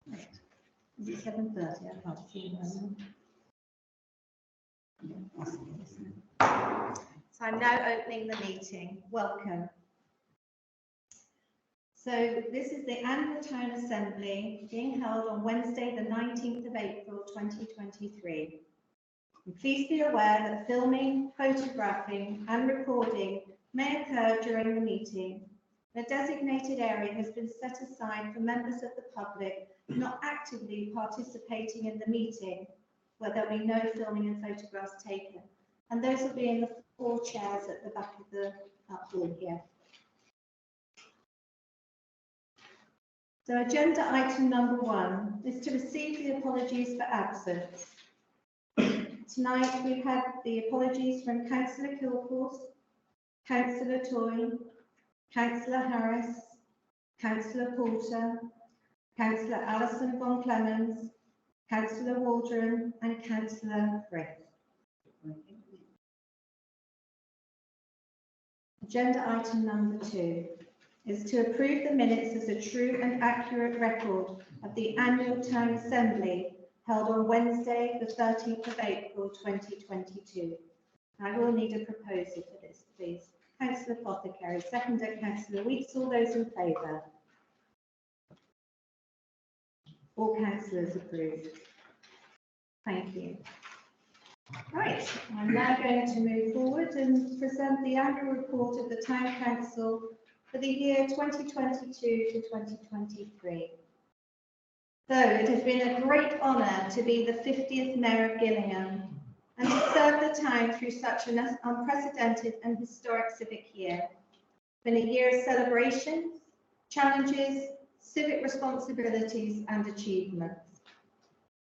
Right. Is it 7:30? I can't see them. So I'm now opening the meeting. Welcome. So this is the annual town assembly being held on Wednesday, the 19th of April, 2023. And please be aware that filming, photographing and recording may occur during the meeting. A designated area has been set aside for members of the public not actively participating in the meeting, where there will be no filming and photographs taken. And those will be in the 4 chairs at the back of the hall here. So agenda item number 1 is to receive the apologies for absence. Tonight we've had the apologies from Councillor Kilforce, Councillor Toy, Councillor Harris, Councillor Porter, Councillor Alison von Clemens, Councillor Waldron and Councillor Frith. Agenda item number 2 is to approve the minutes as a true and accurate record of the annual town assembly held on Wednesday, the 13th of April, 2022. I will need a proposer for this, please. Councillor Apothecary, seconded Councillor Weeks. All those in favour? All councillors approved. Thank you. Right, I'm now going to move forward and present the annual report of the Town Council for the year 2022 to 2023. So it has been a great honour to be the 50th Mayor of Gillingham and to serve the town through such an unprecedented and historic civic year. It's been a year of celebrations, challenges, civic responsibilities and achievements.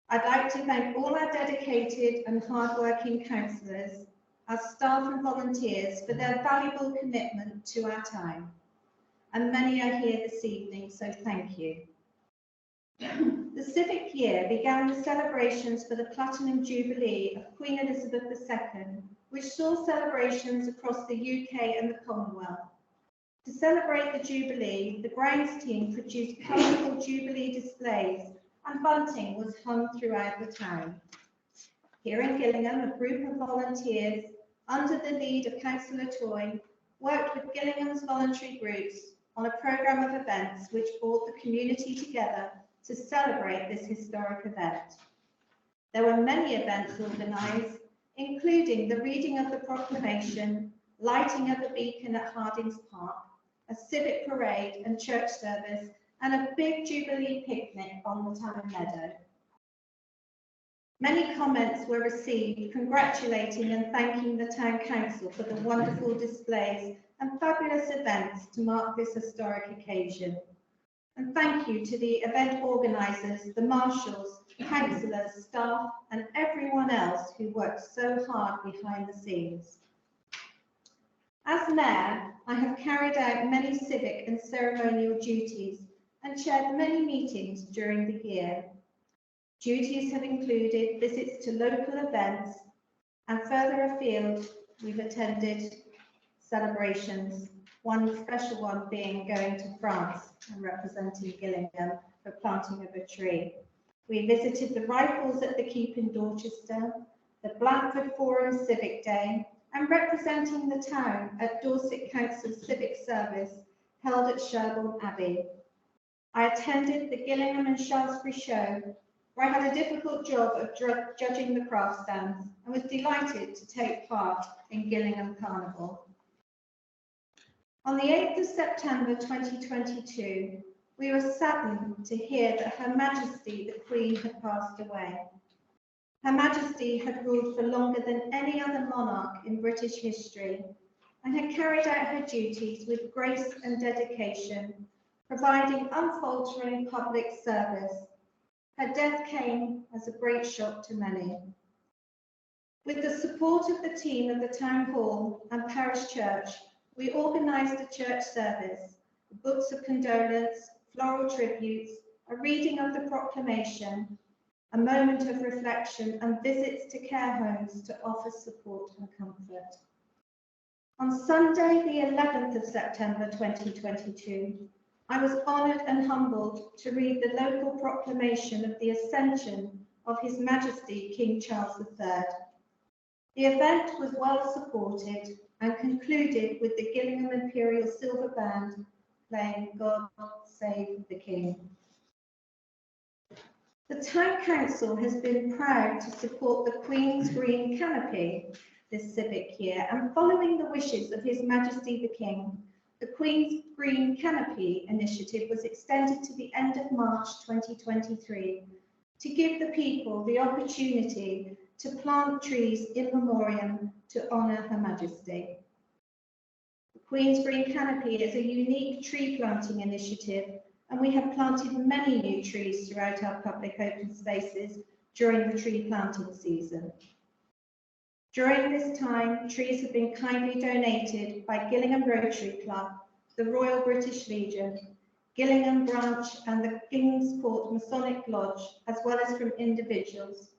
I'd like to thank all our dedicated and hard-working councillors, our staff and volunteers for their valuable commitment to our town. And many are here this evening, so thank you. The civic year began with celebrations for the Platinum Jubilee of Queen Elizabeth II, which saw celebrations across the UK and the Commonwealth. To celebrate the Jubilee, the grounds team produced colourful Jubilee displays and bunting was hung throughout the town. Here in Gillingham, a group of volunteers, under the lead of Councillor Toy, worked with Gillingham's voluntary groups on a programme of events which brought the community together to celebrate this historic event. There were many events organised, including the reading of the proclamation, lighting of a beacon at Hardings Park, a civic parade and church service, and a big Jubilee picnic on the town meadow. Many comments were received congratulating and thanking the Town Council for the wonderful displays and fabulous events to mark this historic occasion. And thank you to the event organisers, the marshals, councillors, staff and everyone else who worked so hard behind the scenes. As Mayor, I have carried out many civic and ceremonial duties and chaired many meetings during the year. Duties have included visits to local events and further afield we've attended celebrations, one special one being going to France and representing Gillingham for planting of a tree. We visited the Rifles at the Keep in Dorchester, the Blandford Forum Civic Day, and representing the town at Dorset Council's Civic Service held at Sherborne Abbey. I attended the Gillingham and Shaftesbury show, where I had a difficult job of judging the craft stands and was delighted to take part in Gillingham Carnival. On the 8th of September 2022, we were saddened to hear that Her Majesty the Queen had passed away. Her Majesty had ruled for longer than any other monarch in British history and had carried out her duties with grace and dedication, providing unfaltering public service. Her death came as a great shock to many. With the support of the team of the Town Hall and Parish Church, we organised a church service, books of condolence, floral tributes, a reading of the proclamation, a moment of reflection and visits to care homes to offer support and comfort. On Sunday, the 11th of September 2022, I was honoured and humbled to read the local proclamation of the Ascension of His Majesty King Charles III. The event was well supported and concluded with the Gillingham Imperial Silver Band playing God Save the King. The Town Council has been proud to support the Queen's Green Canopy this civic year, and following the wishes of His Majesty the King, the Queen's Green Canopy initiative was extended to the end of March 2023 to give the people the opportunity to plant trees in memoriam to honour Her Majesty. The Queen's Green Canopy is a unique tree planting initiative, and we have planted many new trees throughout our public open spaces during the tree planting season. During this time, trees have been kindly donated by Gillingham Rotary Club, the Royal British Legion, Gillingham Branch and the King's Court Masonic Lodge, as well as from individuals.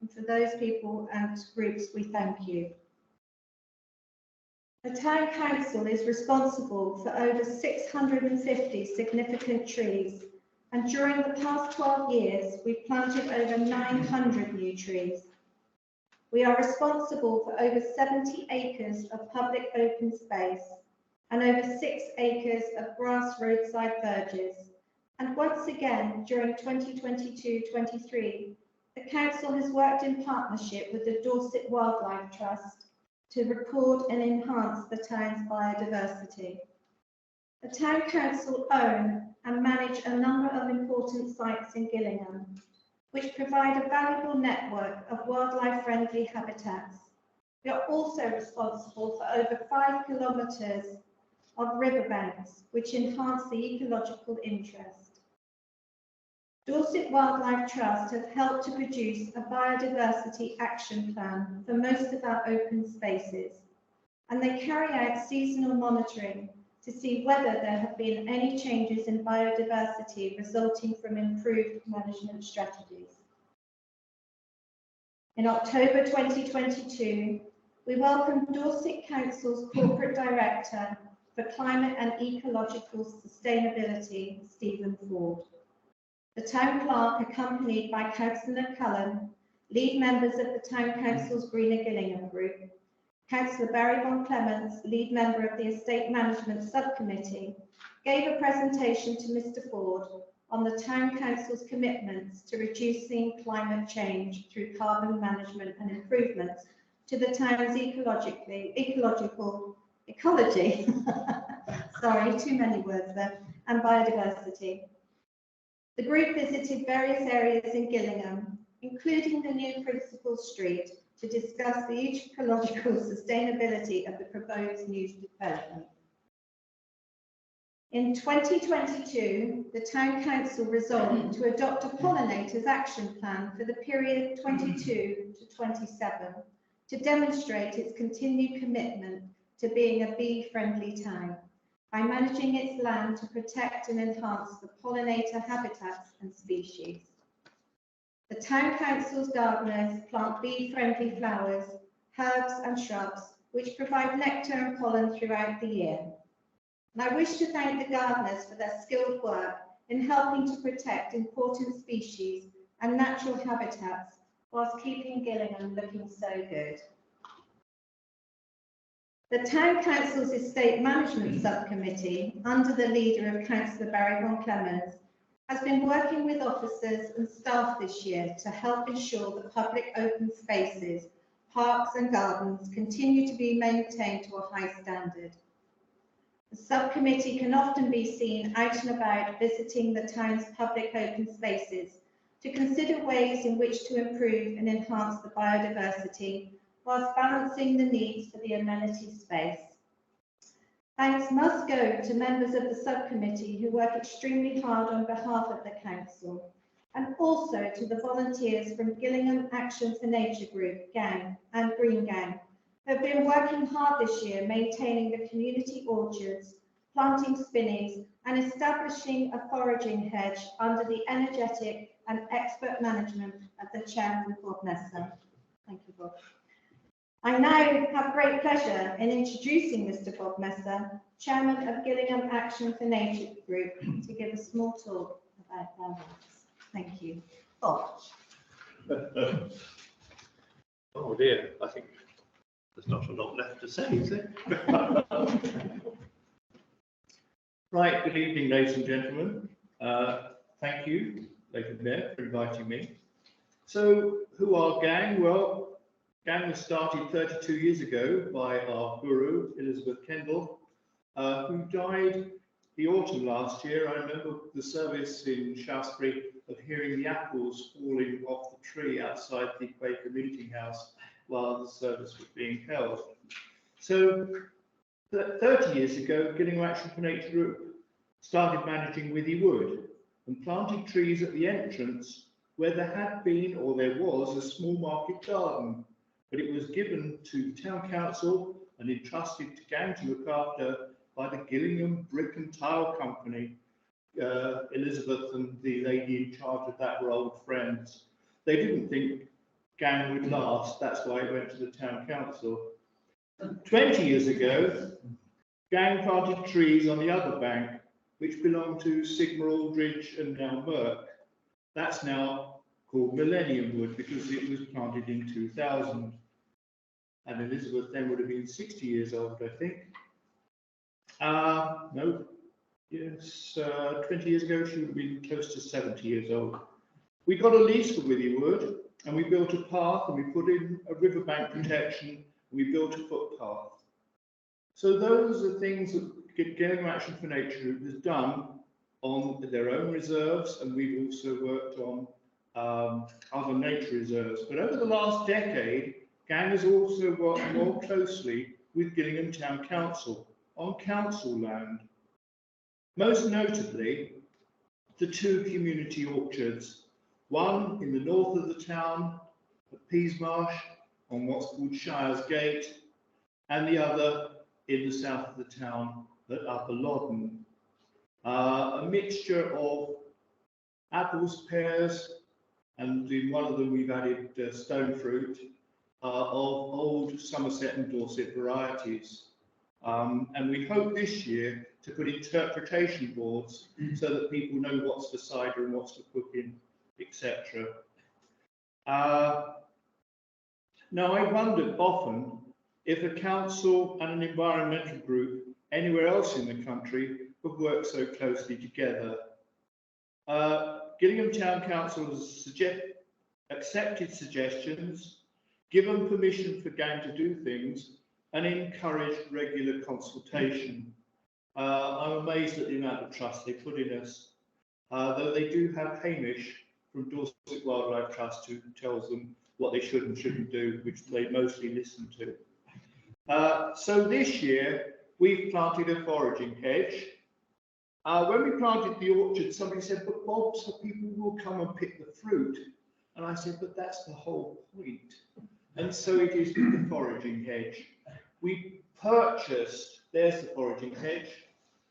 And for those people and groups, we thank you. The Town Council is responsible for over 650 significant trees, and during the past 12 years, we've planted over 900 new trees. We are responsible for over 70 acres of public open space and over 6 acres of grass roadside verges. And once again, during 2022-23, the Council has worked in partnership with the Dorset Wildlife Trust to record and enhance the town's biodiversity. The Town Council own and manage a number of important sites in Gillingham, which provide a valuable network of wildlife-friendly habitats. We are also responsible for over 5 kilometres of riverbanks, which enhance the ecological interest. Dorset Wildlife Trust have helped to produce a biodiversity action plan for most of our open spaces, and they carry out seasonal monitoring to see whether there have been any changes in biodiversity resulting from improved management strategies. In October 2022, we welcomed Dorset Council's Corporate Director for Climate and Ecological Sustainability, Stephen Ford. The Town Clerk, accompanied by Councillor Cullen, lead members of the Town Council's Greener Gillingham Group, Councillor Barry Von Clements, lead member of the Estate Management Subcommittee, gave a presentation to Mr Ford on the Town Council's commitments to reducing climate change through carbon management and improvements to the town's ecology, sorry, too many words there, and biodiversity. The group visited various areas in Gillingham, including the new Principal Street, to discuss the ecological sustainability of the proposed new development. In 2022, the Town Council resolved to adopt a pollinators action plan for the period 22 to 27 to demonstrate its continued commitment to being a bee-friendly town by managing its land to protect and enhance the pollinator habitats and species. The Town Council's gardeners plant bee-friendly flowers, herbs and shrubs which provide nectar and pollen throughout the year. And I wish to thank the gardeners for their skilled work in helping to protect important species and natural habitats whilst keeping Gillingham looking so good. The Town Council's Estate Management Subcommittee, under the leader of Councillor Barry Von Clements, has been working with officers and staff this year to help ensure that public open spaces, parks and gardens continue to be maintained to a high standard. The subcommittee can often be seen out and about visiting the town's public open spaces to consider ways in which to improve and enhance the biodiversity whilst balancing the needs for the amenity space. Thanks must go to members of the subcommittee who work extremely hard on behalf of the council, and also to the volunteers from Gillingham Action for Nature Group, GANG, and Green Gang, who have been working hard this year maintaining the community orchards, planting spinneys, and establishing a foraging hedge under the energetic and expert management of the chairman, Bob Messer. Thank you, Bob. I now have great pleasure in introducing Mr. Bob Messer, Chairman of Gillingham Action for Nature Group, to give a small talk about their works. Thank you. Bob. Oh dear, I think there's not a lot left to say, is there? Right, good evening, ladies and gentlemen. Thank you, Lady Mayor, for inviting me. So, who are Gang? Well, Gang was started 32 years ago by our guru, Elizabeth Kendall, who died the autumn last year. I remember the service in Shaftesbury of hearing the apples falling off the tree outside the Quaker meeting house while the service was being held. So, 30 years ago, Gillingham Action for Nature Group started managing Withy Wood and planted trees at the entrance where there had been, or there was, a small market garden, but it was given to the town council and entrusted to Gang to look after by the Gillingham Brick and Tile Company. Elizabeth and the lady in charge of that were old friends. They didn't think Gang would last, that's why it went to the town council. 20 years ago, Gang planted trees on the other bank, which belonged to Sigma Aldridge and now Merck. That's now called Millennium Wood because it was planted in 2000. And Elizabeth then would have been 60 years old, I think. No, yes, 20 years ago she would have been close to 70 years old. We got a lease for Withy Wood and we built a path and we put in a riverbank protection and we built a footpath. So those are things that Gillingham Action for Nature Group has done on their own reserves, and we've also worked on other nature reserves. But over the last decade, Gang has also worked more closely with Gillingham Town Council on council land. Most notably, the two community orchards, one in the north of the town at Peasmarsh on what's called Shire's Gate, and the other in the south of the town at Upper Loddon. A mixture of apples, pears, and in one of them we've added stone fruit, of old Somerset and Dorset varieties. And we hope this year to put interpretation boards so that people know what's for cider and what's for cooking, etc. Now, I wondered often if a council and an environmental group anywhere else in the country would work so closely together. Gillingham Town Council has accepted suggestions, given permission for Gang to do things, and encouraged regular consultation. I'm amazed at the amount of trust they put in us, though they do have Hamish from Dorset Wildlife Trust who tells them what they should and shouldn't do, which they mostly listen to. So this year, we've planted a foraging hedge. When we planted the orchard, somebody said, but Bob, so people will come and pick the fruit. And I said, but that's the whole point. And so it is with the foraging hedge. We purchased, there's the foraging hedge,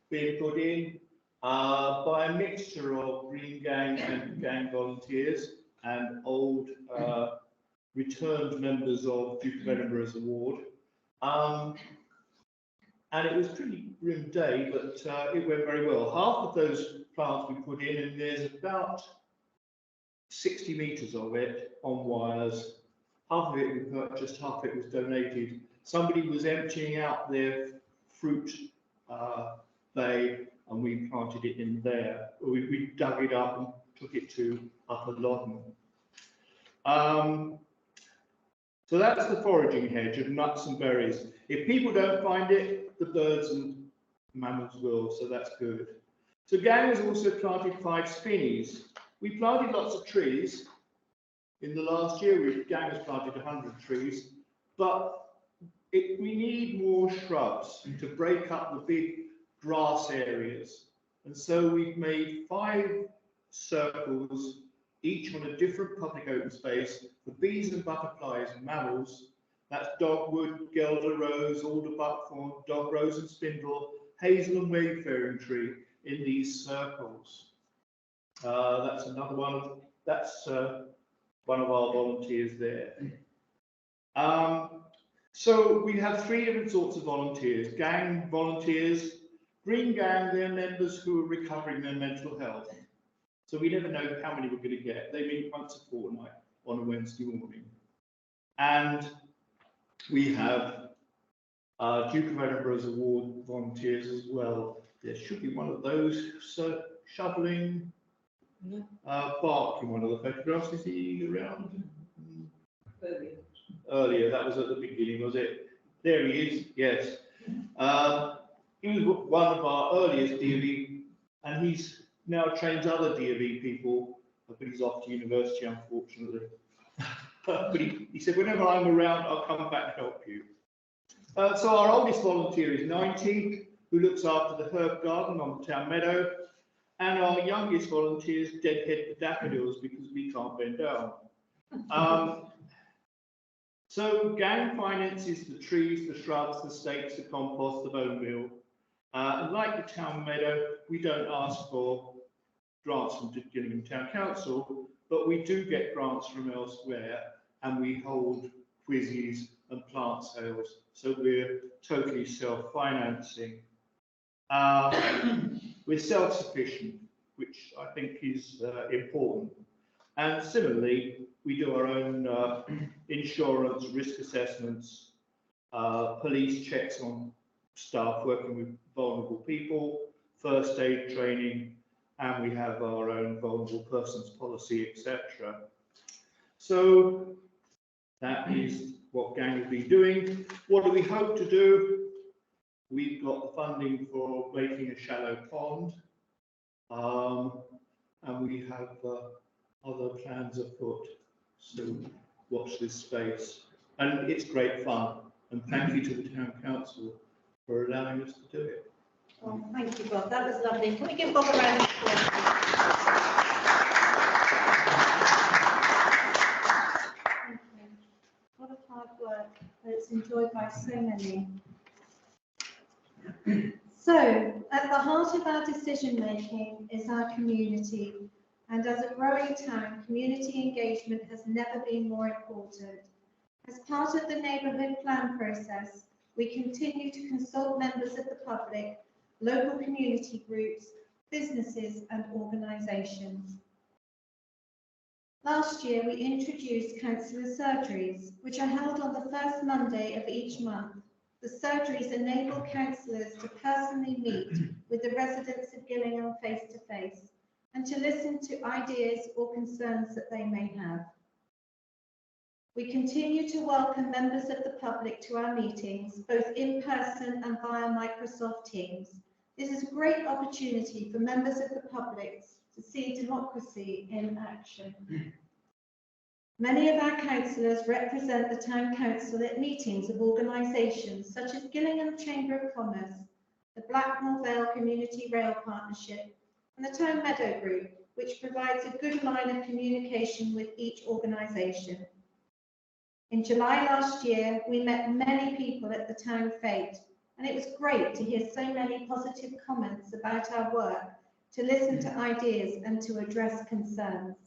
being put in by a mixture of Green Gang and Gang volunteers and old returned members of Duke of Edinburgh's award. And it was a pretty grim day, but it went very well. Half of those plants we put in, and there's about 60 metres of it on wires. Half of it we purchased, half of it was donated. Somebody was emptying out their fruit bay, and we planted it in there. We dug it up and took it to Upper Loddon. So that's the foraging hedge of nuts and berries. If people don't find it, the birds and mammals will, so that's good. So Gang has also planted 5 spinneys. We planted lots of trees. In the last year, Gang has planted 100 trees, but we need more shrubs to break up the big grass areas. And so we've made 5 circles, each on a different public open space for bees and butterflies and mammals. That's dogwood, guelder rose, alder buckthorn, dog rose and spindle, hazel and wayfaring tree in these circles. That's another one. That's one of our volunteers there. So we have three different sorts of volunteers. Gang volunteers, Green Gang, they're members who are recovering their mental health. So we never know how many we're going to get. They meet once a fortnight on a Wednesday morning. And we have Duke of Edinburgh's Award volunteers as well. There should be one of those shoveling bark in one of the photographs. Is he around? Earlier, that was at the beginning, was it? There he is, yes. He was one of our earliest DV, and he's now trains other DV people, but he's off to university, unfortunately. But he said, whenever I'm around, I'll come back and help you. So our oldest volunteer is 90, who looks after the herb garden on the town meadow, and our youngest volunteer is deadhead the daffodils because we can't bend down. So gang finances the trees, the shrubs, the stakes, the compost, the bone meal. And like the town meadow, we don't ask for grants from Gillingham Town Council, but we do get grants from elsewhere, and we hold quizzes and plant sales, so we're totally self-financing. We're self-sufficient, which I think is important. And similarly, we do our own insurance, risk assessments, police checks on staff working with vulnerable people, first aid training, and we have our own vulnerable persons policy, etc. So that is what gang will be doing. What do we hope to do? We've got the funding for making a shallow pond, and we have other plans afoot. So watch this space. And it's great fun. And thank you to the Town Council for allowing us to do it. Oh, thank you, Bob. That was lovely. Can we give Bob a round of applause? Thank you. A lot of hard work, but it's enjoyed by so many. So, at the heart of our decision making is our community. And as a growing town, community engagement has never been more important. As part of the neighbourhood plan process, we continue to consult members of the public, local community groups, businesses and organisations. Last year, we introduced councillor surgeries, which are held on the first Monday of each month. The surgeries enable councillors to personally meet with the residents of Gillingham face to face, and to listen to ideas or concerns that they may have. We continue to welcome members of the public to our meetings, both in person and via Microsoft Teams. This is a great opportunity for members of the public to see democracy in action. Many of our councillors represent the Town Council at meetings of organisations such as Gillingham Chamber of Commerce, the Blackmore Vale Community Rail Partnership, and the Town Meadow Group, which provides a good line of communication with each organisation. In July last year, we met many people at the town fete, and it was great to hear so many positive comments about our work, to listen to ideas and to address concerns.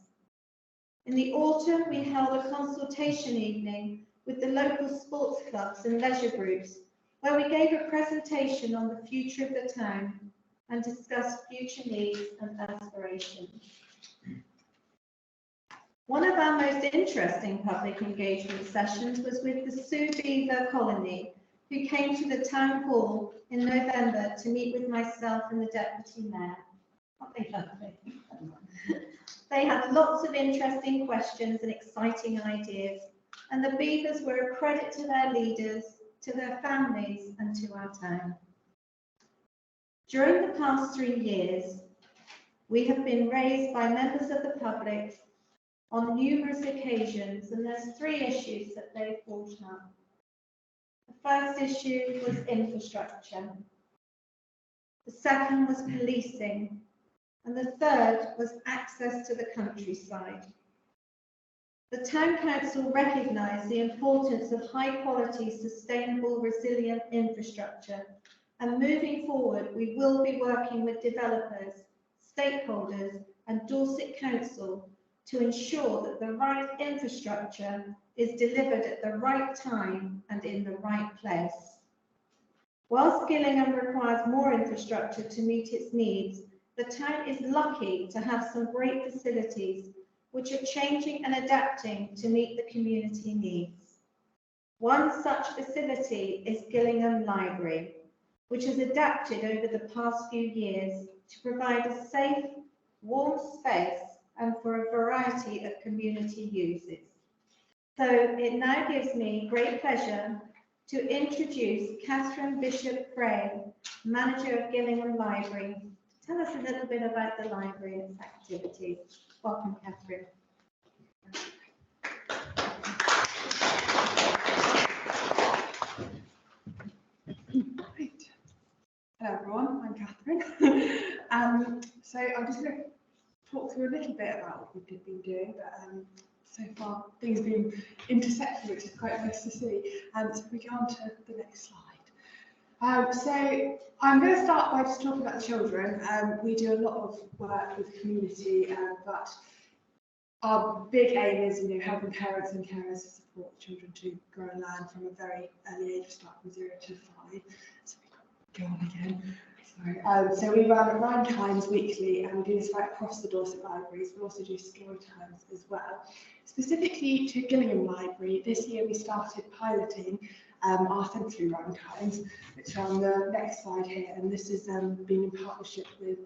In the autumn, we held a consultation evening with the local sports clubs and leisure groups, where we gave a presentation on the future of the town and discuss future needs and aspirations. One of our most interesting public engagement sessions was with the Sioux Beaver Colony, who came to the town hall in November to meet with myself and the deputy mayor. Aren't they lovely? They had lots of interesting questions and exciting ideas, and the Beavers were a credit to their leaders, to their families, and to our town. During the past 3 years, we have been raised by members of the public on numerous occasions, and there's 3 issues that they've brought up. The first issue was infrastructure. The second was policing. And the third was access to the countryside. The Town Council recognised the importance of high quality, sustainable, resilient infrastructure, and moving forward, we will be working with developers, stakeholders and Dorset Council to ensure that the right infrastructure is delivered at the right time and in the right place. Whilst Gillingham requires more infrastructure to meet its needs, the town is lucky to have some great facilities which are changing and adapting to meet the community needs. One such facility is Gillingham Library, which has adapted over the past few years to provide a safe, warm space and for a variety of community uses. So it now gives me great pleasure to introduce Catherine Bishop-Gray, Manager of Gillingham Library, to tell us a little bit about the library and its activities. Welcome, Catherine. Hello everyone, I'm Catherine. So I'm just going to talk through a little bit about what we've been doing, but so far things have been intersecting, which is quite nice to see. So we go on to the next slide. So I'm going to start by just talking about the children. We do a lot of work with the community, but our big aim is, helping parents and carers to support children to grow and learn from a very early age, start from 0 to 5. So go on again. Sorry. So we run times weekly, and we do this right across the Dorset libraries. We also do story times as well. Specifically to Gillingham Library, this year we started piloting our sensory run times, which are on the next slide here. And this has been in partnership with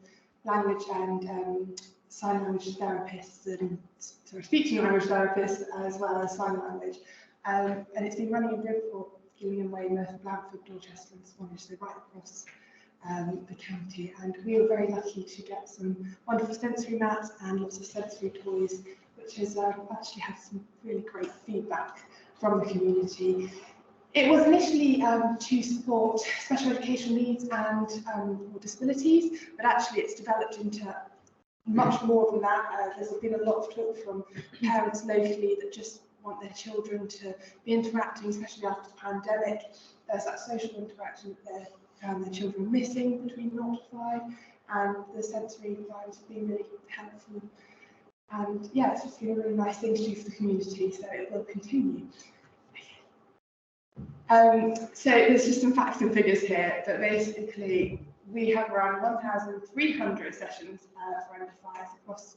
language and sign language therapists and speech language therapists, as well as sign language. And it's been running in Bridport, Gillingham, Weymouth, Blandford, Dorchester and Swanage, so right across the county. And we were very lucky to get some wonderful sensory mats and lots of sensory toys, which has actually had some really great feedback from the community. It was initially to support special educational needs and or disabilities, but actually it's developed into much more than that. There's been a lot of talk from parents locally that just want their children to be interacting, especially after the pandemic. There's that social interaction that their children are missing between 0 to 5, and the sensory environment has been really helpful. And yeah, it's just been a really nice thing to do for the community, so it will continue. So there's just some facts and figures here, but basically we have around 1,300 sessions for under 5s across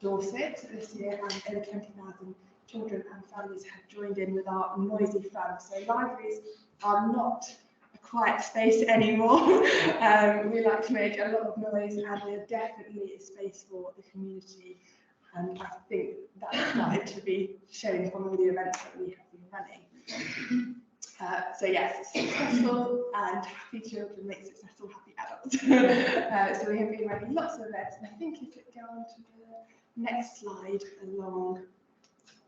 Dorset this year, and over 20,000 children and families have joined in with our noisy fun. So libraries are not a quiet space anymore. We like to make a lot of noise, and they're definitely a space for the community. And I think that's started to be shown from all the events that we have been running. So yes, successful and happy children make successful, happy adults. So we have been running lots of events, and I think if it go on to the next slide along.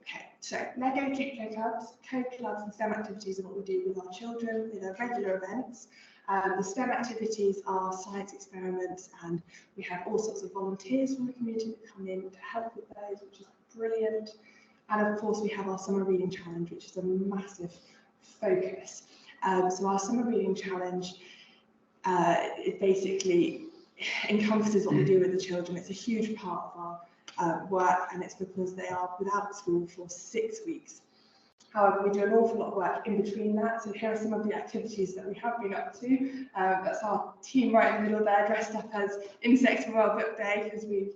Okay, so Lego Kit clubs, co-clubs and STEM activities are what we do with our children with our regular events. The STEM activities are science experiments, and we have all sorts of volunteers from the community that come in to help with those, which is brilliant. And of course we have our summer reading challenge, which is a massive focus. So our summer reading challenge, it basically encompasses what we do with the children. It's a huge part of our work, and it's because they are without school for 6 weeks. However, we do an awful lot of work in between that. So here are some of the activities that we have been up to. That's our team right in the middle there, dressed up as insects from our book day, because we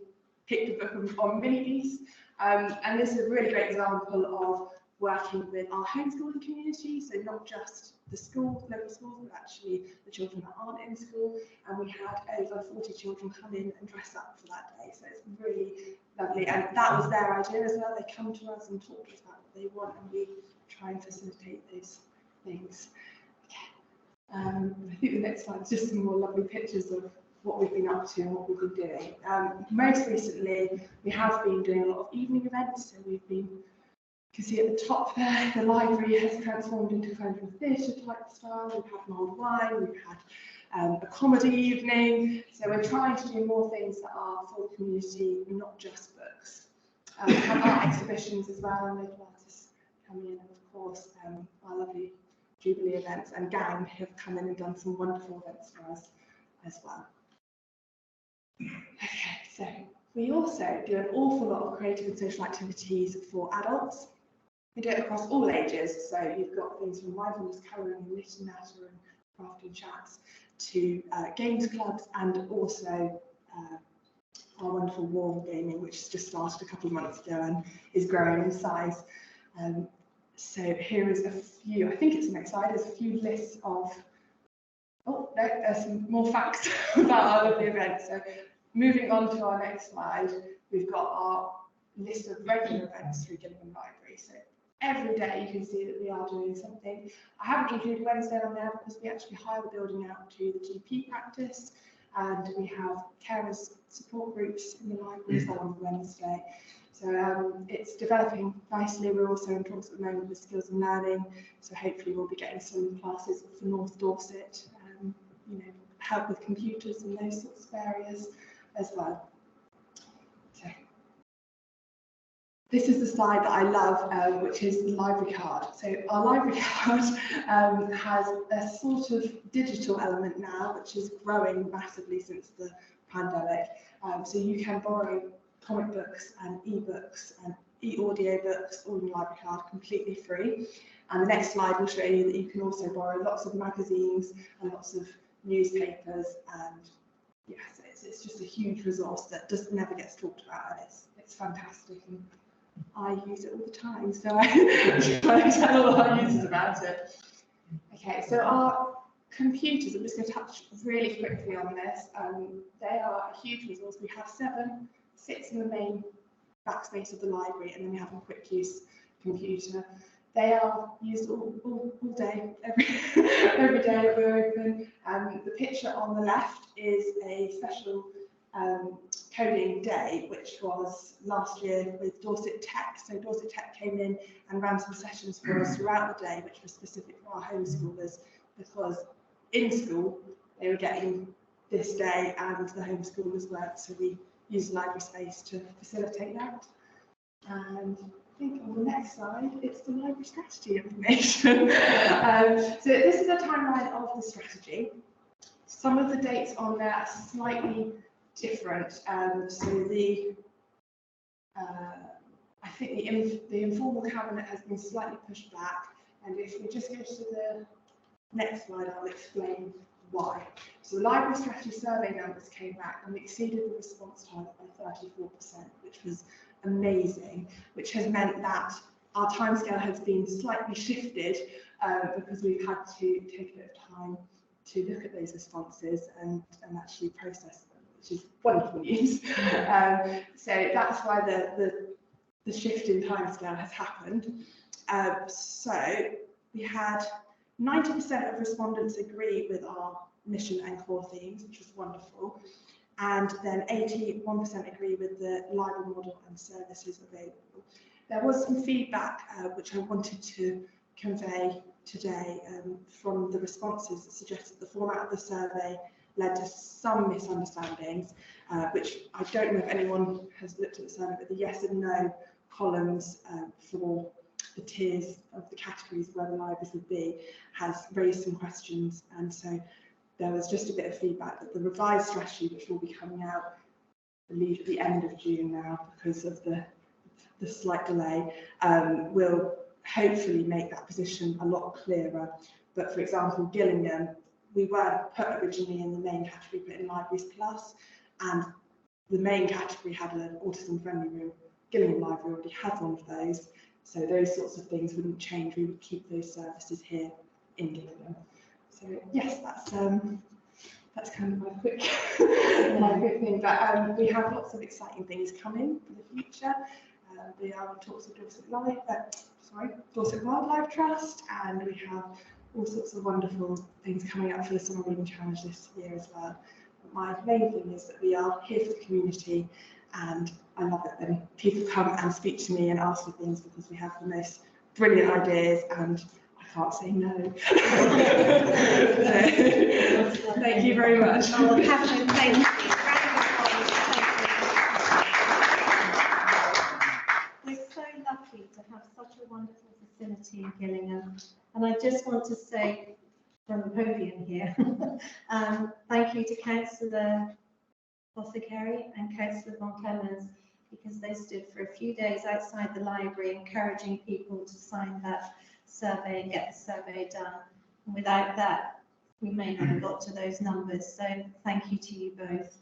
picked a book on mini bees. And this is a really great example of working with our homeschooling community, so not just the school, local schools, but actually the children that aren't in school. And we had over 40 children come in and dress up for that day, so it's really lovely. And that was their idea as well. They come to us and talk to us about what they want, and we try and facilitate those things. Okay. I think the next slide is just some more lovely pictures of what we've been up to and what we've been doing. Most recently, we have been doing a lot of evening events, so we've been, you can see at the top there, the library has transformed into kind of a theatre type style. We've had mulled wine, we've had a comedy evening. So we're trying to do more things that are for the community, not just books. We have art exhibitions as well, and local artists coming in, and of course our lovely Jubilee events and gang have come in and done some wonderful events for us as well. Okay, so we also do an awful lot of creative and social activities for adults. We do it across all ages, so you've got things from mindfulness colouring and lit and natter and crafting chats to games clubs, and also our wonderful warm gaming, which has just started a couple of months ago and is growing in size. So here is a few, I think it's the next slide, there's a few lists of, oh, no, there's some more facts about our lovely event. So moving on to our next slide, we've got our list of regular events through Gillingham Library. So every day you can see that we are doing something. I haven't included Wednesday on there because we actually hire the building out to the GP practice, and we have carers support groups in the library as well on Wednesday. So it's developing nicely. We're also in talks at the moment with skills and learning, so hopefully we'll be getting some classes for North Dorset, you know, help with computers and those sorts of areas as well. So this is the slide that I love, which is the library card. So our library card has a sort of digital element now, which is growing massively since the pandemic. So you can borrow comic books and e-books and e-audio books all in the library card completely free. And the next slide will show you that you can also borrow lots of magazines and lots of newspapers, and yes, it's just a huge resource that just never gets talked about, and it's fantastic, and I use it all the time, so I try to tell all our users about it. Okay, so our computers, I'm just going to touch really quickly on this. They are a huge resource. We have 7, 6 in the main backspace of the library, and then we have a quick use computer. They are used all day, every day that we're open. The picture on the left is a special coding day, which was last year with Dorset Tech. So Dorset Tech came in and ran some sessions for us throughout the day, which was specific for our homeschoolers, because in school they were getting this day and the homeschoolers work. So we used library space to facilitate that. And I think on the next slide, it's the library strategy information. So this is a timeline of the strategy. Some of the dates on there are slightly different. So I think the informal cabinet has been slightly pushed back. And if we just go to the next slide, I'll explain why. So the library strategy survey numbers came back and we exceeded the response target by 34%, which was amazing, which has meant that our timescale has been slightly shifted because we've had to take a bit of time to look at those responses and actually process them, which is wonderful news. So that's why the shift in timescale has happened. So we had 90% of respondents agree with our mission and core themes, which was wonderful. And then 81% agree with the library model and services available. There was some feedback which I wanted to convey today from the responses that suggested the format of the survey led to some misunderstandings, which I don't know if anyone has looked at the survey, but the yes and no columns for the tiers of the categories where the libraries would be has raised some questions, and so there was just a bit of feedback that the revised strategy, which will be coming out, I believe, at the end of June now because of the slight delay, will hopefully make that position a lot clearer. But for example, Gillingham, we were put originally in the main category, but in Libraries Plus, and the main category had an autism friendly room. Gillingham Library already has one of those, so those sorts of things wouldn't change. We would keep those services here in Gillingham. So yes, that's kind of my quick thing. But we have lots of exciting things coming for the future. We are in talks with Dorset Wildlife Trust, and we have all sorts of wonderful things coming up for the Summer Reading Challenge this year as well. But my main thing is that we are here for the community, and I love it when people come and speak to me and ask for things, because we have the most brilliant ideas and I can't say no. So, thank you very much. Oh, Catherine, thank you. We're so lucky to have such a wonderful facility in Gillingham, and I just want to say from the podium here, thank you to Councillor Fossicary and Councillor Von Clemens because they stood for a few days outside the library encouraging people to sign that survey and get the survey done. And without that, we may not have got to those numbers. So thank you to you both.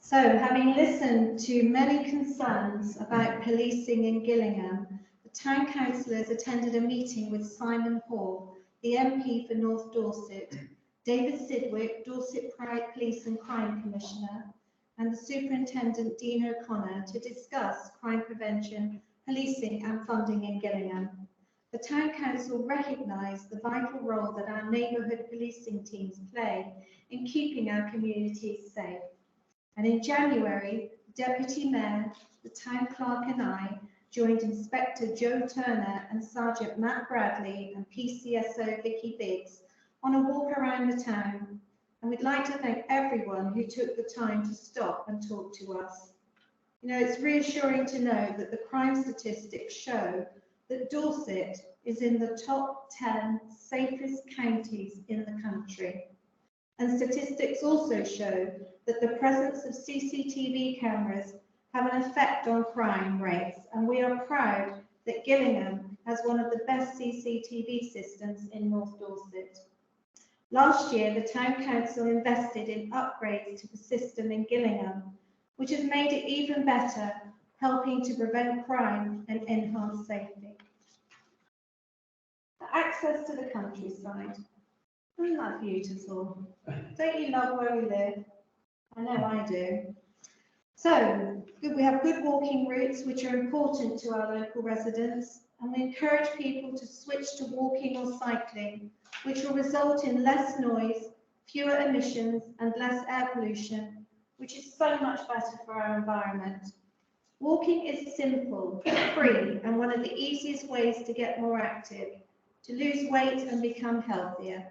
So, having listened to many concerns about policing in Gillingham, the Town Councillors attended a meeting with Simon Hall, the MP for North Dorset, David Sidwick, Dorset Police and Crime Commissioner, and the Superintendent Dean O'Connor to discuss crime prevention, policing and funding in Gillingham. The Town Council recognised the vital role that our neighbourhood policing teams play in keeping our communities safe. And in January, Deputy Mayor, the Town Clerk and I joined Inspector Joe Turner and Sergeant Matt Bradley and PCSO Vicky Biggs on a walk around the town. And we'd like to thank everyone who took the time to stop and talk to us. You know, it's reassuring to know that the crime statistics show that Dorset is in the top 10 safest counties in the country. And statistics also show that the presence of CCTV cameras have an effect on crime rates, and we are proud that Gillingham has one of the best CCTV systems in North Dorset. Last year, the Town Council invested in upgrades to the system in Gillingham, which has made it even better, helping to prevent crime and enhance safety. The access to the countryside. Isn't that beautiful? Don't you love where we live? I know I do. So, we have good walking routes which are important to our local residents, and we encourage people to switch to walking or cycling, which will result in less noise, fewer emissions and less air pollution, which is so much better for our environment. Walking is simple, free, and one of the easiest ways to get more active, to lose weight and become healthier.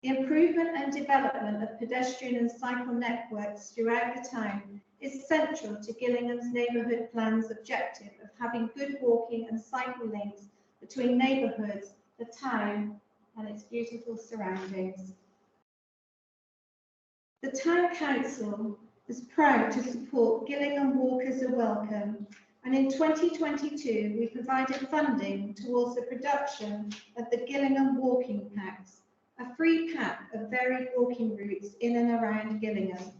The improvement and development of pedestrian and cycle networks throughout the town is central to Gillingham's neighbourhood plan's objective of having good walking and cycle links between neighbourhoods, the town and its beautiful surroundings. The Town Council is proud to support Gillingham Walkers Are Welcome, and in 2022 we provided funding towards the production of the Gillingham Walking Packs, a free pack of varied walking routes in and around Gillingham.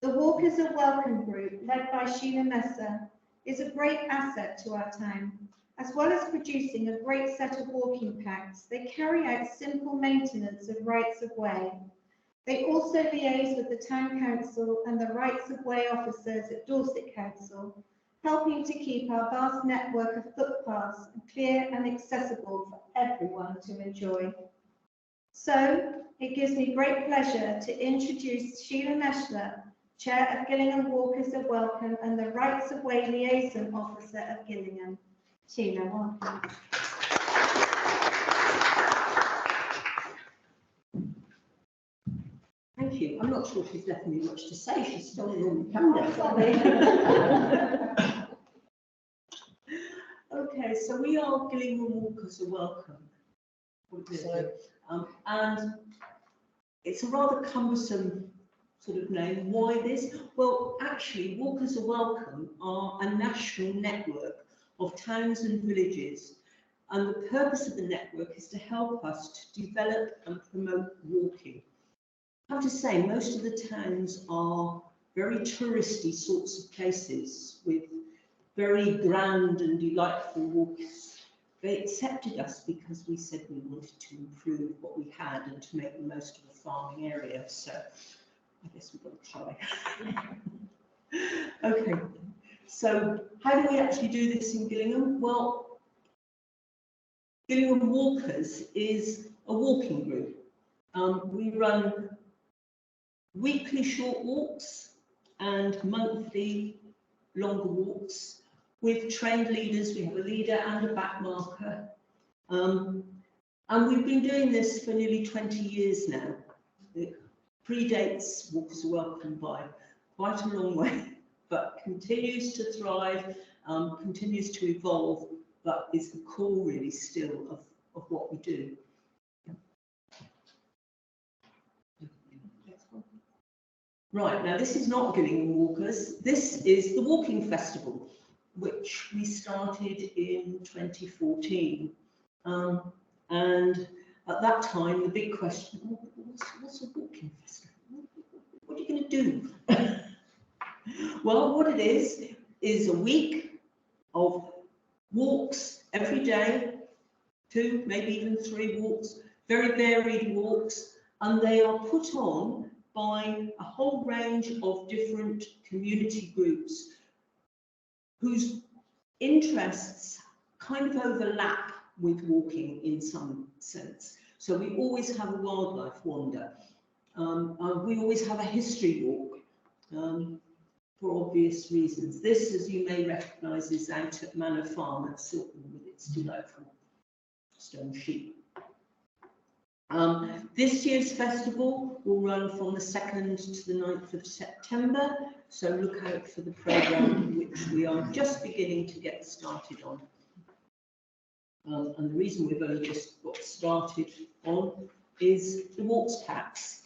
The Walkers Are Welcome group, led by Sheila Messer, is a great asset to our town. As well as producing a great set of walking packs, they carry out simple maintenance of rights of way. They also liaise with the Town Council and the rights of way officers at Dorset Council, helping to keep our vast network of footpaths clear and accessible for everyone to enjoy. So, it gives me great pleasure to introduce Sheila Meshler, Chair of Gillingham Walkers Are Welcome and the Rights of Way Liaison Officer of Gillingham. Sheila, welcome. Thank you. I'm not sure she's left me much to say. She's still in the camera. Okay, so we are Gillingham Walkers Are Welcome. And it's a rather cumbersome sort of name. Why this? Well, actually, Walkers Are Welcome are a national network of towns and villages, and the purpose of the network is to help us to develop and promote walking. I have to say, most of the towns are very touristy sorts of places with very grand and delightful walks. They accepted us because we said we wanted to improve what we had and to make the most of the farming area. So I guess we've got to try. Okay, so how do we actually do this in Gillingham? Well, Gillingham Walkers is a walking group. We run weekly short walks and monthly longer walks with trained leaders. We have a leader and a back marker. And we've been doing this for nearly 20 years now. It predates Walkers Are Welcome by quite a long way, but continues to thrive, continues to evolve, but is the core really still of what we do. Right, now this is not Gillingham Walkers, this is the Walking Festival, which we started in 2014. And at that time, the big question, what's a walking festival? What are you going to do? Well, what it is a week of walks every day, 2, maybe even 3 walks, very varied walks, and they are put on by a whole range of different community groups whose interests kind of overlap with walking in some sense. So we always have a wildlife wander. We always have a history walk for obvious reasons. This, as you may recognise, is out at Manor Farm at Silton with its delightful stone sheep. This year's festival will run from the 2nd to the 9th of September, so look out for the programme, which we are just beginning to get started on. And the reason we've only just got started on is the walks packs,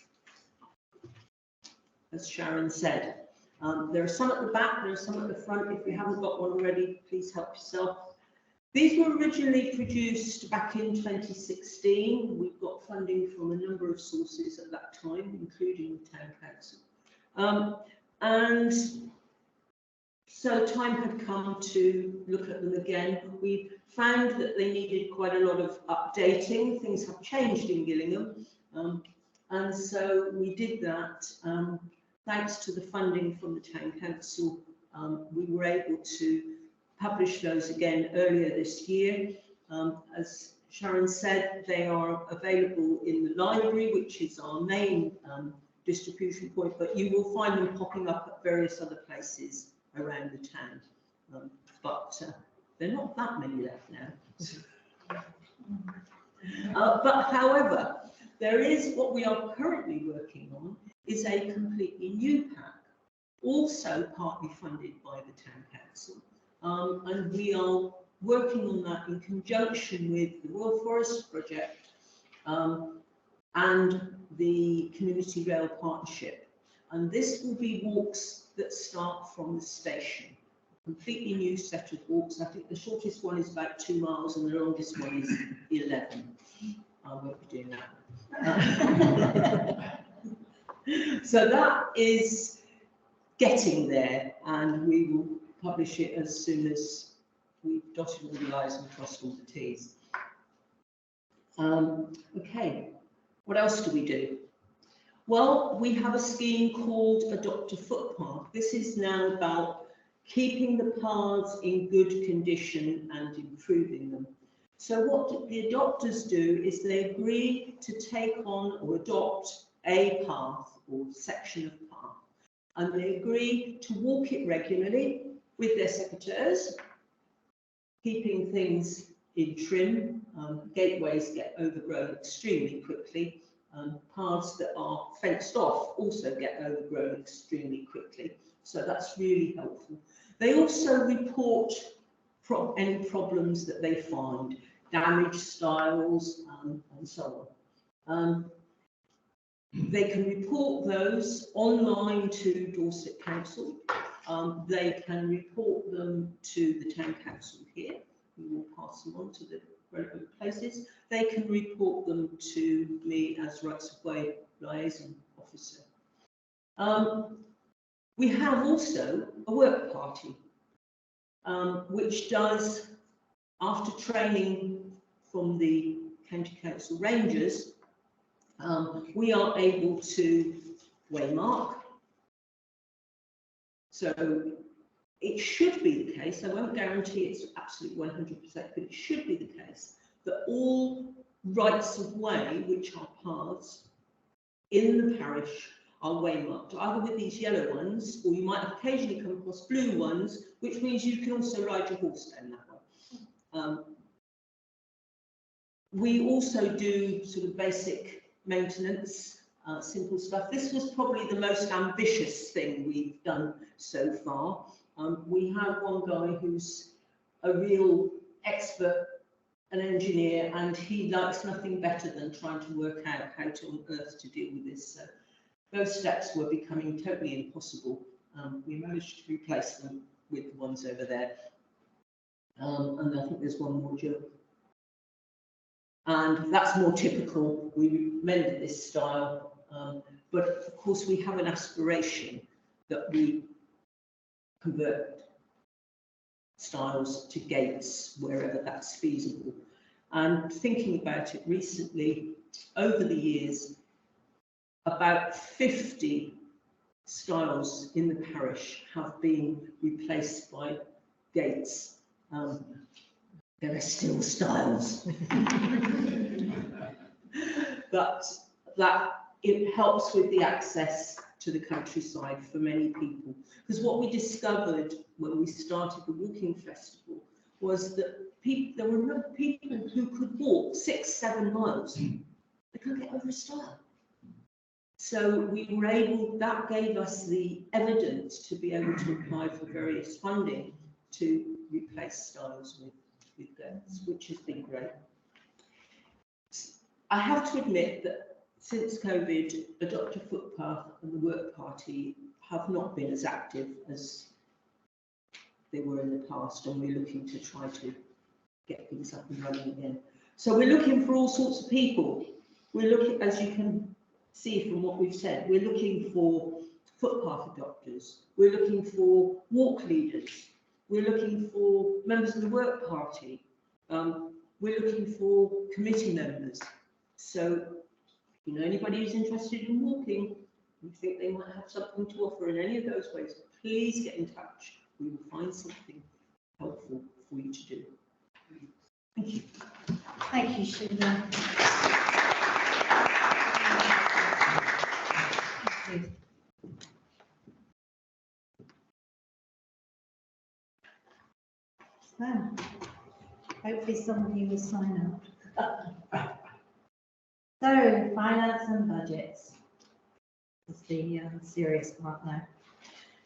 as Sharon said. There are some at the back, there are some at the front. If you haven't got one already, please help yourself. These were originally produced back in 2016. We've got funding from a number of sources at that time, including the Town Council. And so time had come to look at them again. We found that they needed quite a lot of updating. Things have changed in Gillingham. And so we did that. Thanks to the funding from the Town Council, we were able to publish those again earlier this year. As Sharon said, they are available in the library, which is our main distribution point, but you will find them popping up at various other places around the town. But there are not that many left now. But however, there is what we are currently working on is a completely new pack, also partly funded by the Town Council. And we are working on that in conjunction with the Royal Forest Project and the Community Rail Partnership. And this will be walks that start from the station. Completely new set of walks. I think the shortest one is about 2 miles and the longest one is 11. I won't be doing that. So that is getting there, and we will publish it as soon as we've dotted all the I's and crossed all the T's. Okay, what else do we do? Well, we have a scheme called Adopt a Footpath. This is now about keeping the paths in good condition and improving them. So what the adopters do is they agree to take on or adopt a path or section of path, and they agree to walk it regularly with their secateurs, keeping things in trim. Gateways get overgrown extremely quickly. Paths that are fenced off also get overgrown extremely quickly, so that's really helpful. They also report any problems that they find, damaged styles, and so on. They can report those online to Dorset Council. They can report them to the Town Council here. We will pass them on to the relevant places. They can report them to me as Rights of Way Liaison Officer. We have also a work party, which does, after training from the County Council Rangers, we are able to waymark. So it should be the case, I won't guarantee it's absolutely 100%, but it should be the case that all rights of way, which are paths in the parish, are waymarked, either with these yellow ones, or you might occasionally come across blue ones, which means you can also ride your horse down that one. We also do sort of basic maintenance, simple stuff. This was probably the most ambitious thing we've done so far. We have one guy who's a real expert, an engineer, and he likes nothing better than trying to work out how on earth to deal with this. So those steps were becoming totally impossible. We managed to replace them with the ones over there. And I think there's one more joke. And that's more typical. We mended this style, but of course we have an aspiration that we convert styles to gates wherever that's feasible. And thinking about it recently, over the years, about 50 styles in the parish have been replaced by gates. There are still styles. But that it helps with the access to the countryside for many people. Because what we discovered when we started the walking festival was that there were no people who could walk 6-7 miles. They couldn't get over a stile. So we were able, that gave us the evidence to be able to apply for various funding to replace stiles with gates, which has been great. I have to admit that since COVID, Adopt a Footpath and the Work Party have not been as active as they were in the past, and we're looking to try to get things up and running again. So we're looking for all sorts of people. We're looking, as you can see from what we've said, we're looking for footpath adopters, we're looking for walk leaders, we're looking for members of the Work Party, we're looking for committee members. So, you know, anybody who's interested in walking, we think they might have something to offer in any of those ways, please get in touch. We will find something helpful for you to do. Thank you. Thank you, Sheila. Thank you. So, hopefully some of you will sign up. So, finance and budgets. That's the serious part now.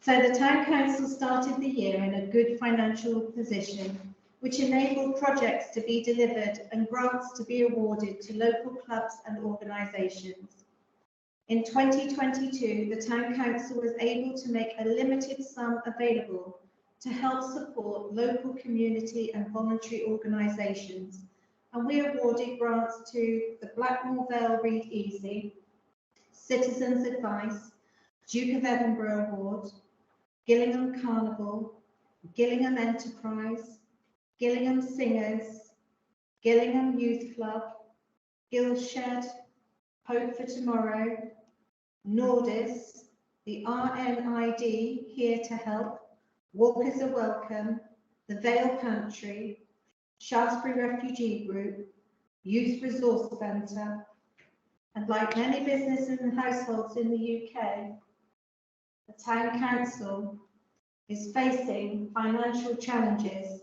So the Town Council started the year in a good financial position, which enabled projects to be delivered and grants to be awarded to local clubs and organisations. In 2022, the Town Council was able to make a limited sum available to help support local community and voluntary organisations, and we awarded grants to the Blackmore Vale Read Easy, Citizens Advice, Duke of Edinburgh Award, Gillingham Carnival, Gillingham Enterprise, Gillingham Singers, Gillingham Youth Club, Gilshed, Hope for Tomorrow, Nordis, the RNID Here to Help, Walkers Are Welcome, the Vale Pantry, Shaftesbury Refugee Group, Youth Resource Centre, and like many businesses and households in the UK, the Town Council is facing financial challenges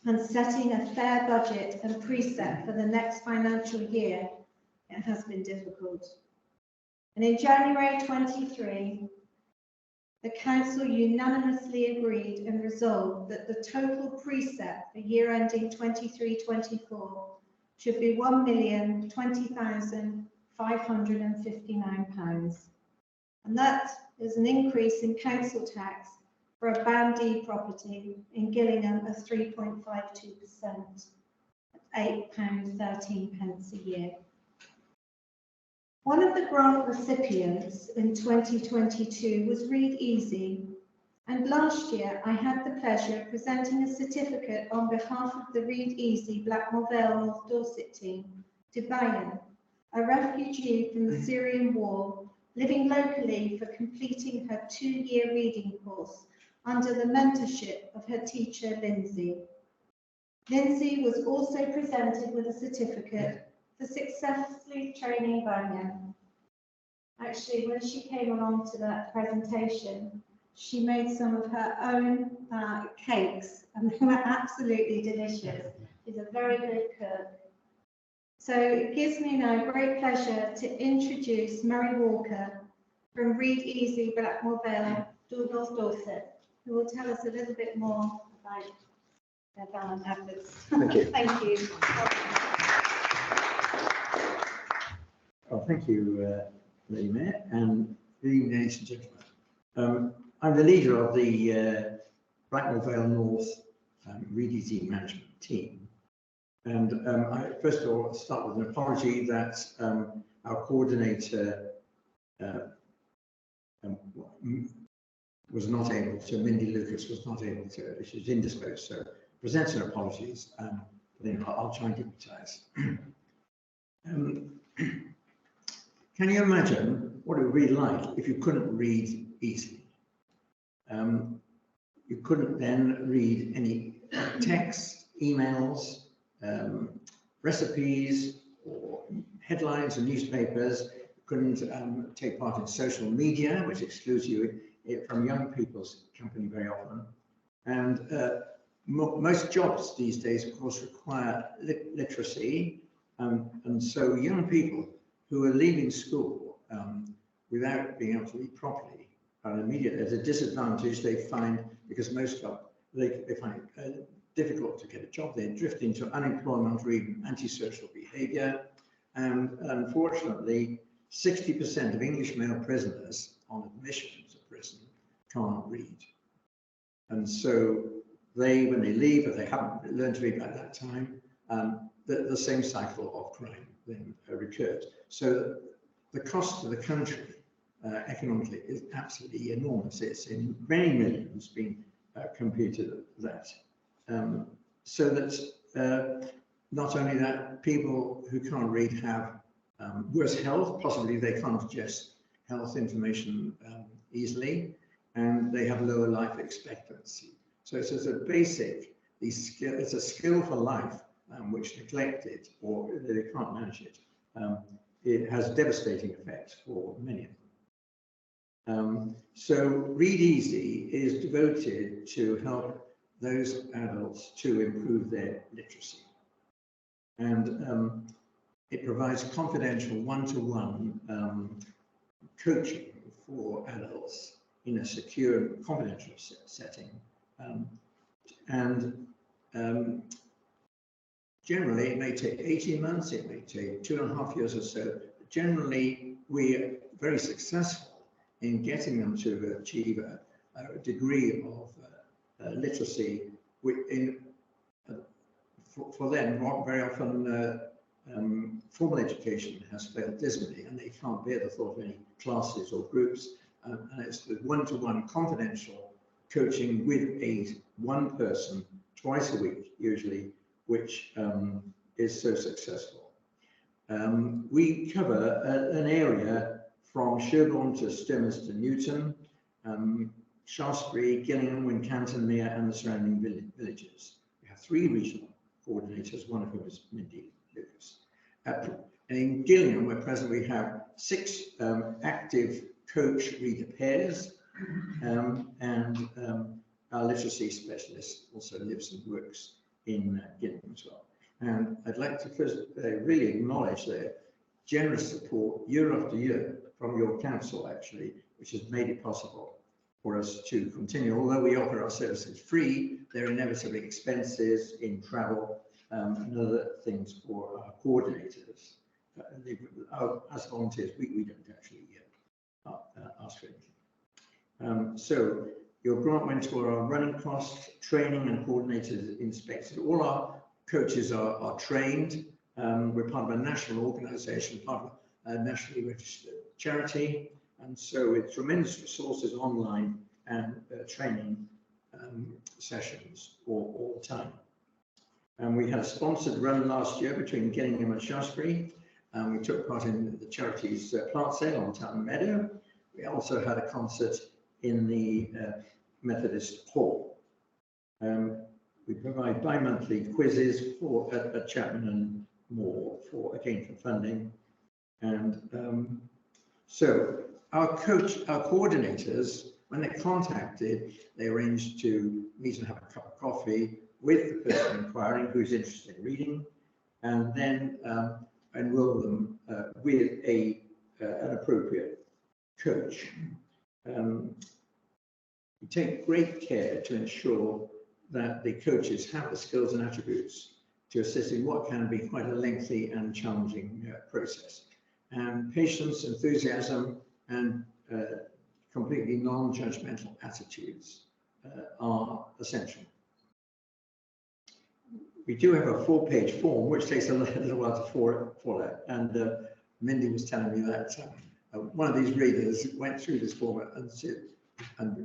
and setting a fair budget and precept for the next financial year. It has been difficult. And in January 23, the Council unanimously agreed and resolved that the total precept for year ending 23-24 should be £1,020,559. And that is an increase in council tax for a Band D property in Gillingham of 3.52%, £8.13 a year. One of the grant recipients in 2022 was Read Easy, and last year I had the pleasure of presenting a certificate on behalf of the Read Easy Blackmore Vale North Dorset team to Bayan, a refugee from the Syrian war, living locally, for completing her 2-year reading course under the mentorship of her teacher, Lindsay. Lindsay was also presented with a certificate for successfully training Banyan. Actually, when she came along to that presentation, she made some of her own cakes, and they were absolutely delicious. She's a very good cook. So it gives me now great pleasure to introduce Mary Walker from Read Easy Blackmore Vale, North Dorset, who will tell us a little bit more about their Vale efforts. Thank you. Thank you. Well, thank you, Lady Mayor, and good evening, ladies and gentlemen. I'm the leader of the Bracknell Vale North Read Easy management team. And I first of all start with an apology that our coordinator was not able to, Mindy Lucas was not able to, she was indisposed, so presents her apologies, but anyway, I'll try and dignitize. Can you imagine what it would be like if you couldn't read easily? You couldn't then read any text, emails, recipes, or headlines and newspapers. You couldn't take part in social media, which excludes you from young people's company very often. And most jobs these days, of course, require literacy. And so young people who are leaving school without being able to read properly are immediately at a disadvantage. They find, because most jobs, they find it difficult to get a job. They drift into unemployment or even antisocial behaviour. And unfortunately, 60% of English male prisoners on admission to prison can't read. And so they, when they leave, if they haven't learned to read by that time, the same cycle of crime then recurs. So the cost to the country economically is absolutely enormous. It's in many millions being computed at that. So that not only that, people who can't read have worse health, possibly they can't digest health information easily, and they have lower life expectancy. So it's a basic, it's a skill for life, which neglected or they can't manage it. It has devastating effects for many of them. So Read Easy is devoted to help those adults to improve their literacy. And it provides confidential one-to-one coaching for adults in a secure, confidential setting. Generally, it may take 18 months, it may take 2.5 years or so. Generally, we're very successful in getting them to achieve a degree of literacy for them. Very often, formal education has failed dismally, and they can't bear the thought of any classes or groups. And it's the one-to-one confidential coaching with one person twice a week, usually, which is so successful. We cover an area from Sherborne to Sturminster Newton, Shaftesbury, Gillingham, Wincanton, Mere, and the surrounding villages. We have 3 regional coordinators, one of whom is Mindy Lucas. And in Gillingham, where present, we have 6 active coach reader pairs, and our literacy specialist also lives and works in Gillingham as well. And I'd like to first really acknowledge their generous support year after year from your council, actually, which has made it possible for us to continue. Although we offer our services free, there are inevitably expenses in travel and other things for our coordinators. As volunteers, we don't actually ask for anything. So your grant went to our running costs, training and coordinators inspected. All our coaches are trained. We're part of a national organisation, part of a nationally registered charity. And so it's tremendous resources online and training sessions all the time. And we had a sponsored run last year between Gillingham and Shaftesbury. We took part in the charity's plant sale on Town Meadow. We also had a concert in the Methodist Hall. We provide bi-monthly quizzes at Chapman and Moore for funding. And so our coordinators, when they're contacted, they arrange to meet and have a cup of coffee with the person inquiring who's interested in reading, and then enroll them with an appropriate coach. We take great care to ensure that the coaches have the skills and attributes to assist in what can be quite a lengthy and challenging process. and patience, enthusiasm, and completely non-judgmental attitudes are essential. We do have a 4-page form, which takes a little while to follow. And Mindy was telling me that one of these readers went through this form and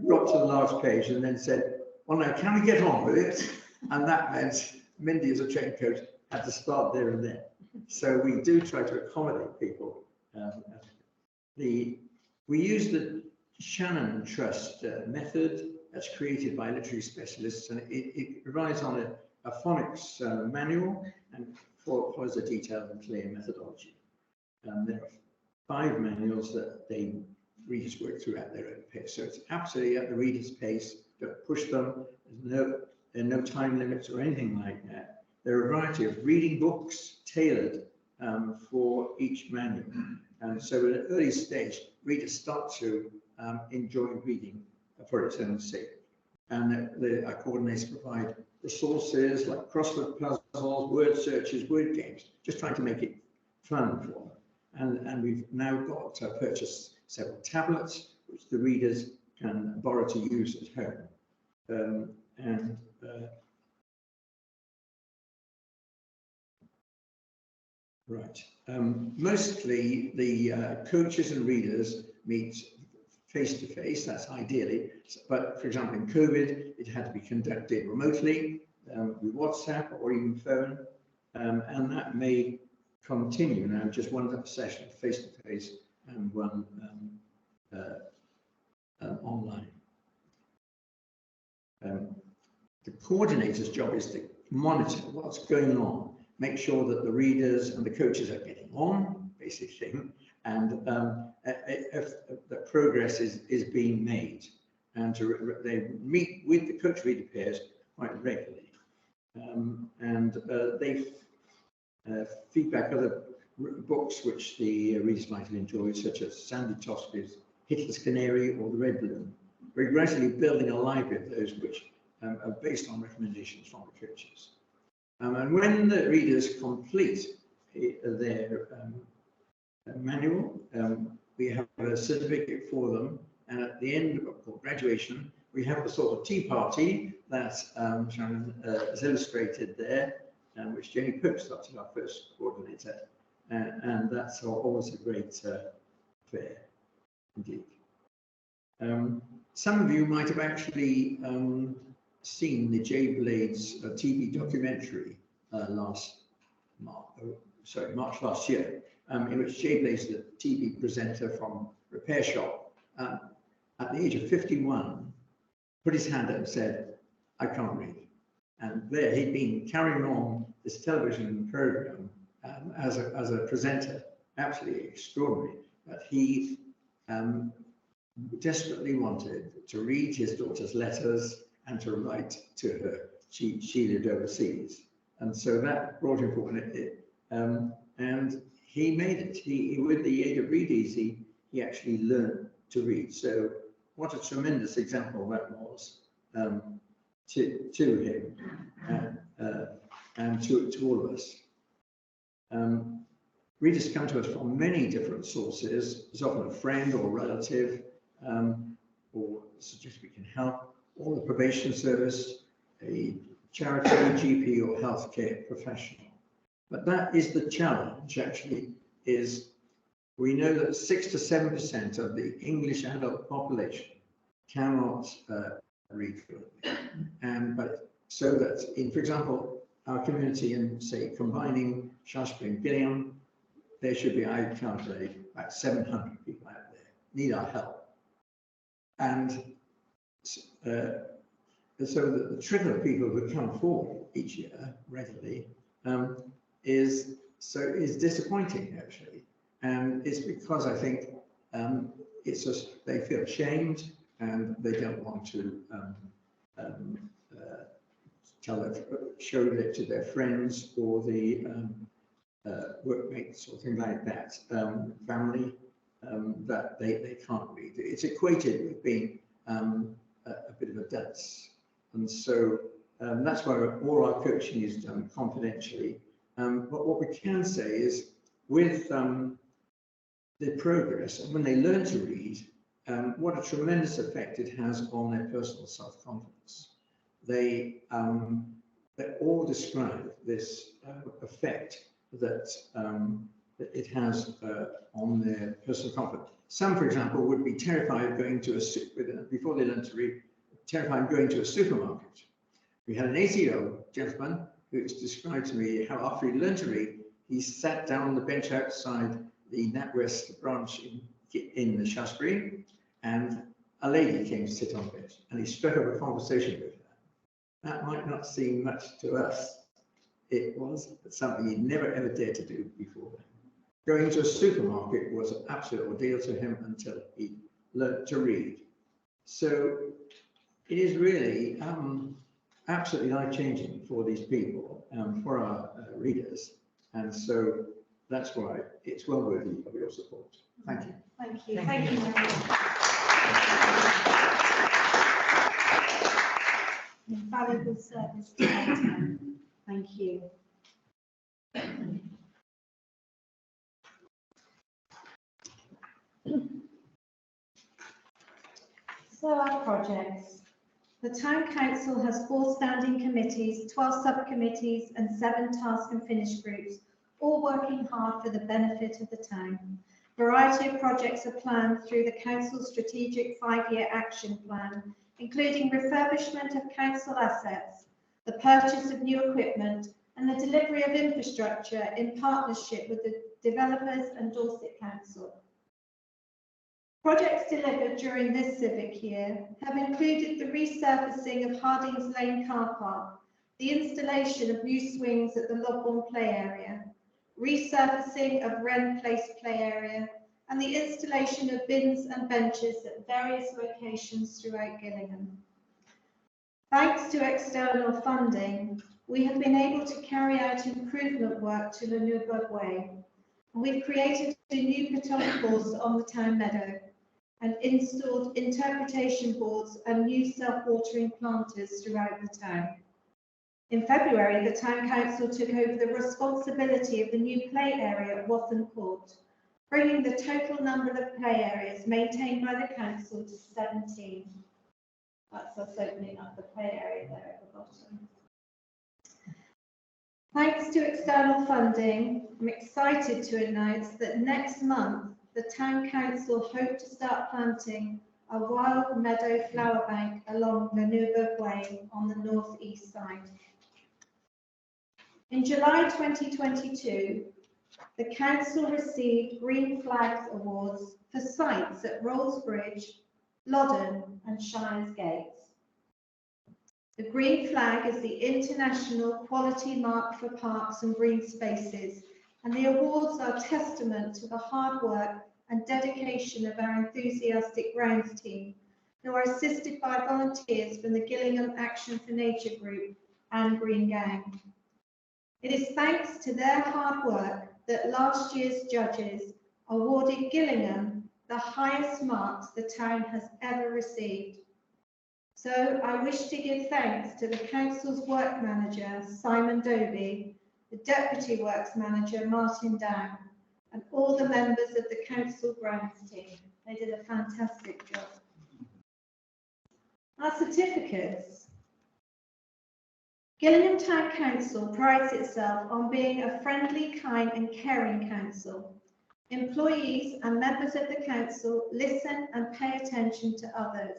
got to the last page and then said, well, now, can we get on with it? And that meant Mindy, as a trained coach, had to start there and then. So we do try to accommodate people. We use the Shannon Trust method that's created by literary specialists, and it relies on a phonics manual and follows a detailed and clear methodology. There are 5 manuals that readers work through at their own pace. So it's absolutely at the reader's pace. Don't push them. There are no time limits or anything like that. There are a variety of reading books tailored for each manual. And so at an early stage, readers start to enjoy reading for its own sake. And our coordinators provide resources like crossword puzzles, word searches, word games, just trying to make it fun for them. And we've now got purchased several tablets, which the readers can borrow to use at home. Right. Mostly the coaches and readers meet face to face, that's ideally. But for example, in COVID, it had to be conducted remotely with WhatsApp or even phone. And that may continue now, just one session face to face and one online. The coordinator's job is to monitor what's going on, make sure that the readers and the coaches are getting on, basic thing, and if the progress is being made. And they meet with the coach reader pairs quite regularly. They feedback other books which the readers might have enjoyed, such as Sandy Tosby's Hitler's Canary or The Red Balloon. We're gradually building a library of those which are based on recommendations from the coaches. And when the readers complete their manual, we have a certificate for them, and at the end of graduation, we have a sort of tea party that Sharon has illustrated there, which Jenny Pope started, our first coordinator, and that's always a great fair indeed. Some of you might have actually seen the J Blades TV documentary March last year, in which J Blades, the TV presenter from Repair Shop, at the age of 51, put his hand up and said, I can't read. And there he'd been carrying on this television program as a presenter, absolutely extraordinary. But he desperately wanted to read his daughter's letters and to write to her. She lived overseas. And so that brought him forward. And he made it. With the aid of Read Easy, he actually learned to read. So what a tremendous example that was to him and to all of us. Readers come to us from many different sources. There's often a friend or relative or suggest we can help, or the probation service, a charity, GP or healthcare professional. But that is the challenge, actually, is we know that 6 to 7% of the English adult population cannot read fluently. But so that in, for example, our community in, say, combining Shaftesbury and Gillingham, there should be, I calculate, about 700 people out there need our help. And so the trickle of people who come forward each year regularly is disappointing, actually. And it's because I think it's just they feel ashamed and they don't want to show it to their friends or the workmates or things like that, family, that they can't read. It's equated with being a bit of a dunce. And so that's why all our coaching is done confidentially. But what we can say is with the progress, and when they learn to read, what a tremendous effect it has on their personal self-confidence. They all describe this effect that it has on their personal confidence. Some, for example, would be terrified of going to before they learn to read, terrified of going to a supermarket. We had an 80-year-old gentleman who described to me how after he learned to read, he sat down on the bench outside the NatWest branch in the Shaftesbury, and a lady came to sit on the bench, and he struck up a conversation with her. That might not seem much to us. It was something he never ever dared to do before. Going to a supermarket was an absolute ordeal to him until he learned to read. So it is really absolutely life-changing for these people, for our readers. And so that's why it's well worthy of your support. Thank you. Thank you. Thank you, Mary. Valuable service to our town. Thank you. So our projects. The Town Council has 4 standing committees, 12 subcommittees and 7 task and finish groups, all working hard for the benefit of the town. A variety of projects are planned through the Council's strategic 5-year action plan, including refurbishment of council assets, the purchase of new equipment and the delivery of infrastructure in partnership with the developers and Dorset Council. Projects delivered during this civic year have included the resurfacing of Hardings Lane car park, the installation of new swings at the Lobbourne play area, resurfacing of Wren Place play area, and the installation of bins and benches at various locations throughout Gillingham. Thanks to external funding, we have been able to carry out improvement work to the Newburgh Way. We've created a new petanque course on the town meadow and installed interpretation boards and new self-watering planters throughout the town. In February, the Town Council took over the responsibility of the new play area at Wathen Court, bringing the total number of play areas maintained by the Council to 17. That's us opening up the play area there at the bottom. Thanks to external funding, I'm excited to announce that next month, the Town Council hope to start planting a wild meadow flower bank along the Newburgh Way on the north-east side. In July 2022, the Council received Green Flags Awards for sites at Rolls Bridge, Loddon and Shires Gates. The Green Flag is the international quality mark for parks and green spaces, and the awards are testament to the hard work and dedication of our enthusiastic grounds team, who are assisted by volunteers from the Gillingham Action for Nature Group and Green Gang. It is thanks to their hard work that last year's judges awarded Gillingham the highest marks the town has ever received. So I wish to give thanks to the Council's Work Manager, Simon Doby, the Deputy Works Manager, Martin Down, and all the members of the Council Grounds team. They did a fantastic job. Our certificates. Gillingham Town Council prides itself on being a friendly, kind and caring council. Employees and members of the council listen and pay attention to others.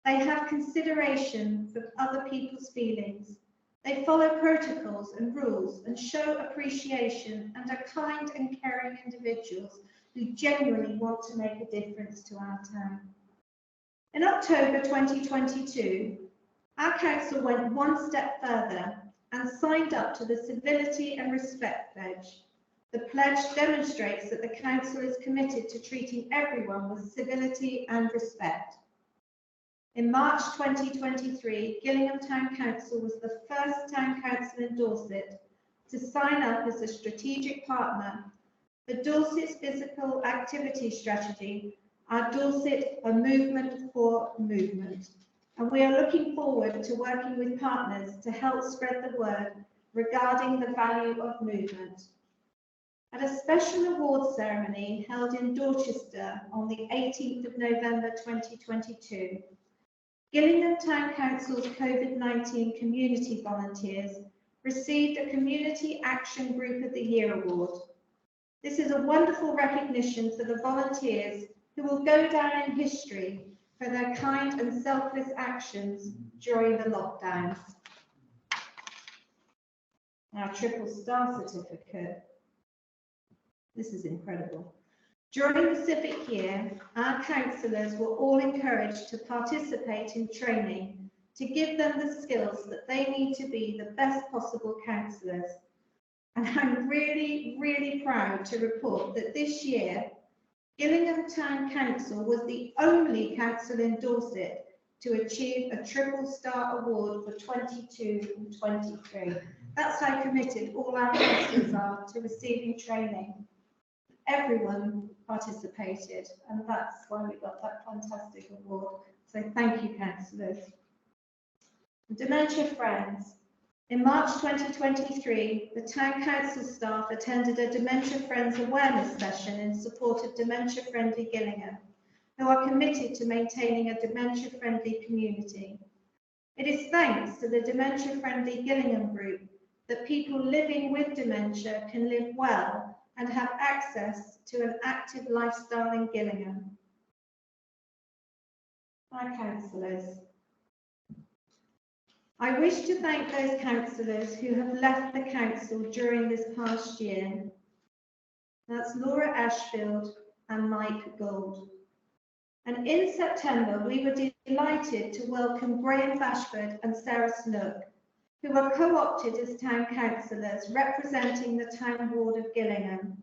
They have consideration for other people's feelings. They follow protocols and rules and show appreciation and are kind and caring individuals who genuinely want to make a difference to our town. In October 2022, our council went one step further and signed up to the Civility and Respect Pledge. The pledge demonstrates that the council is committed to treating everyone with civility and respect. In March 2023, Gillingham Town Council was the first town council in Dorset to sign up as a strategic partner for Dorset's physical activity strategy, our Dorset a Movement for Movement. And we are looking forward to working with partners to help spread the word regarding the value of movement. At a special award ceremony held in Dorchester on the 18th of November 2022, Gillingham Town Council's COVID-19 community volunteers received a Community Action Group of the Year award. This is a wonderful recognition for the volunteers who will go down in history for their kind and selfless actions during the lockdowns. Our triple star certificate. This is incredible. During the civic year, our councillors were all encouraged to participate in training to give them the skills that they need to be the best possible councillors. And I'm really, really proud to report that this year, Gillingham Town Council was the only council in Dorset to achieve a triple star award for 22 and 23. That's how committed all our councillors are to receiving training. Everyone participated, and that's why we got that fantastic award. So thank you, councillors. Dementia Friends. In March 2023, the Town Council staff attended a Dementia Friends awareness session in support of Dementia Friendly Gillingham, who are committed to maintaining a dementia friendly community. It is thanks to the Dementia Friendly Gillingham group that people living with dementia can live well and have access to an active lifestyle in Gillingham. Our councillors. I wish to thank those councillors who have left the council during this past year. That's Laura Ashfield and Mike Gould. And in September, we were delighted to welcome Graham Bashford and Sarah Snook, who were co-opted as town councillors representing the Town Ward of Gillingham.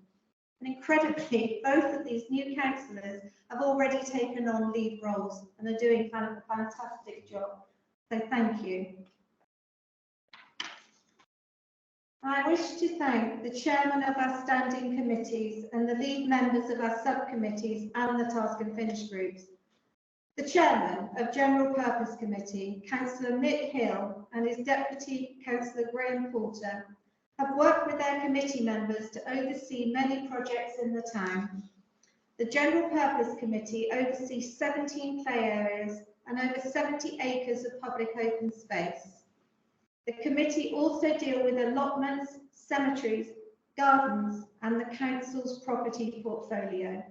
And incredibly, both of these new councillors have already taken on lead roles and are doing a fantastic job. So thank you. I wish to thank the chairman of our standing committees and the lead members of our subcommittees and the task and finish groups. The chairman of General Purpose Committee, Councillor Mick Hill, and his deputy, Councillor Graham Porter, have worked with their committee members to oversee many projects in the town. The General Purpose Committee oversees 17 play areas and over 70 acres of public open space. The committee also deal with allotments, cemeteries, gardens, and the council's property portfolio.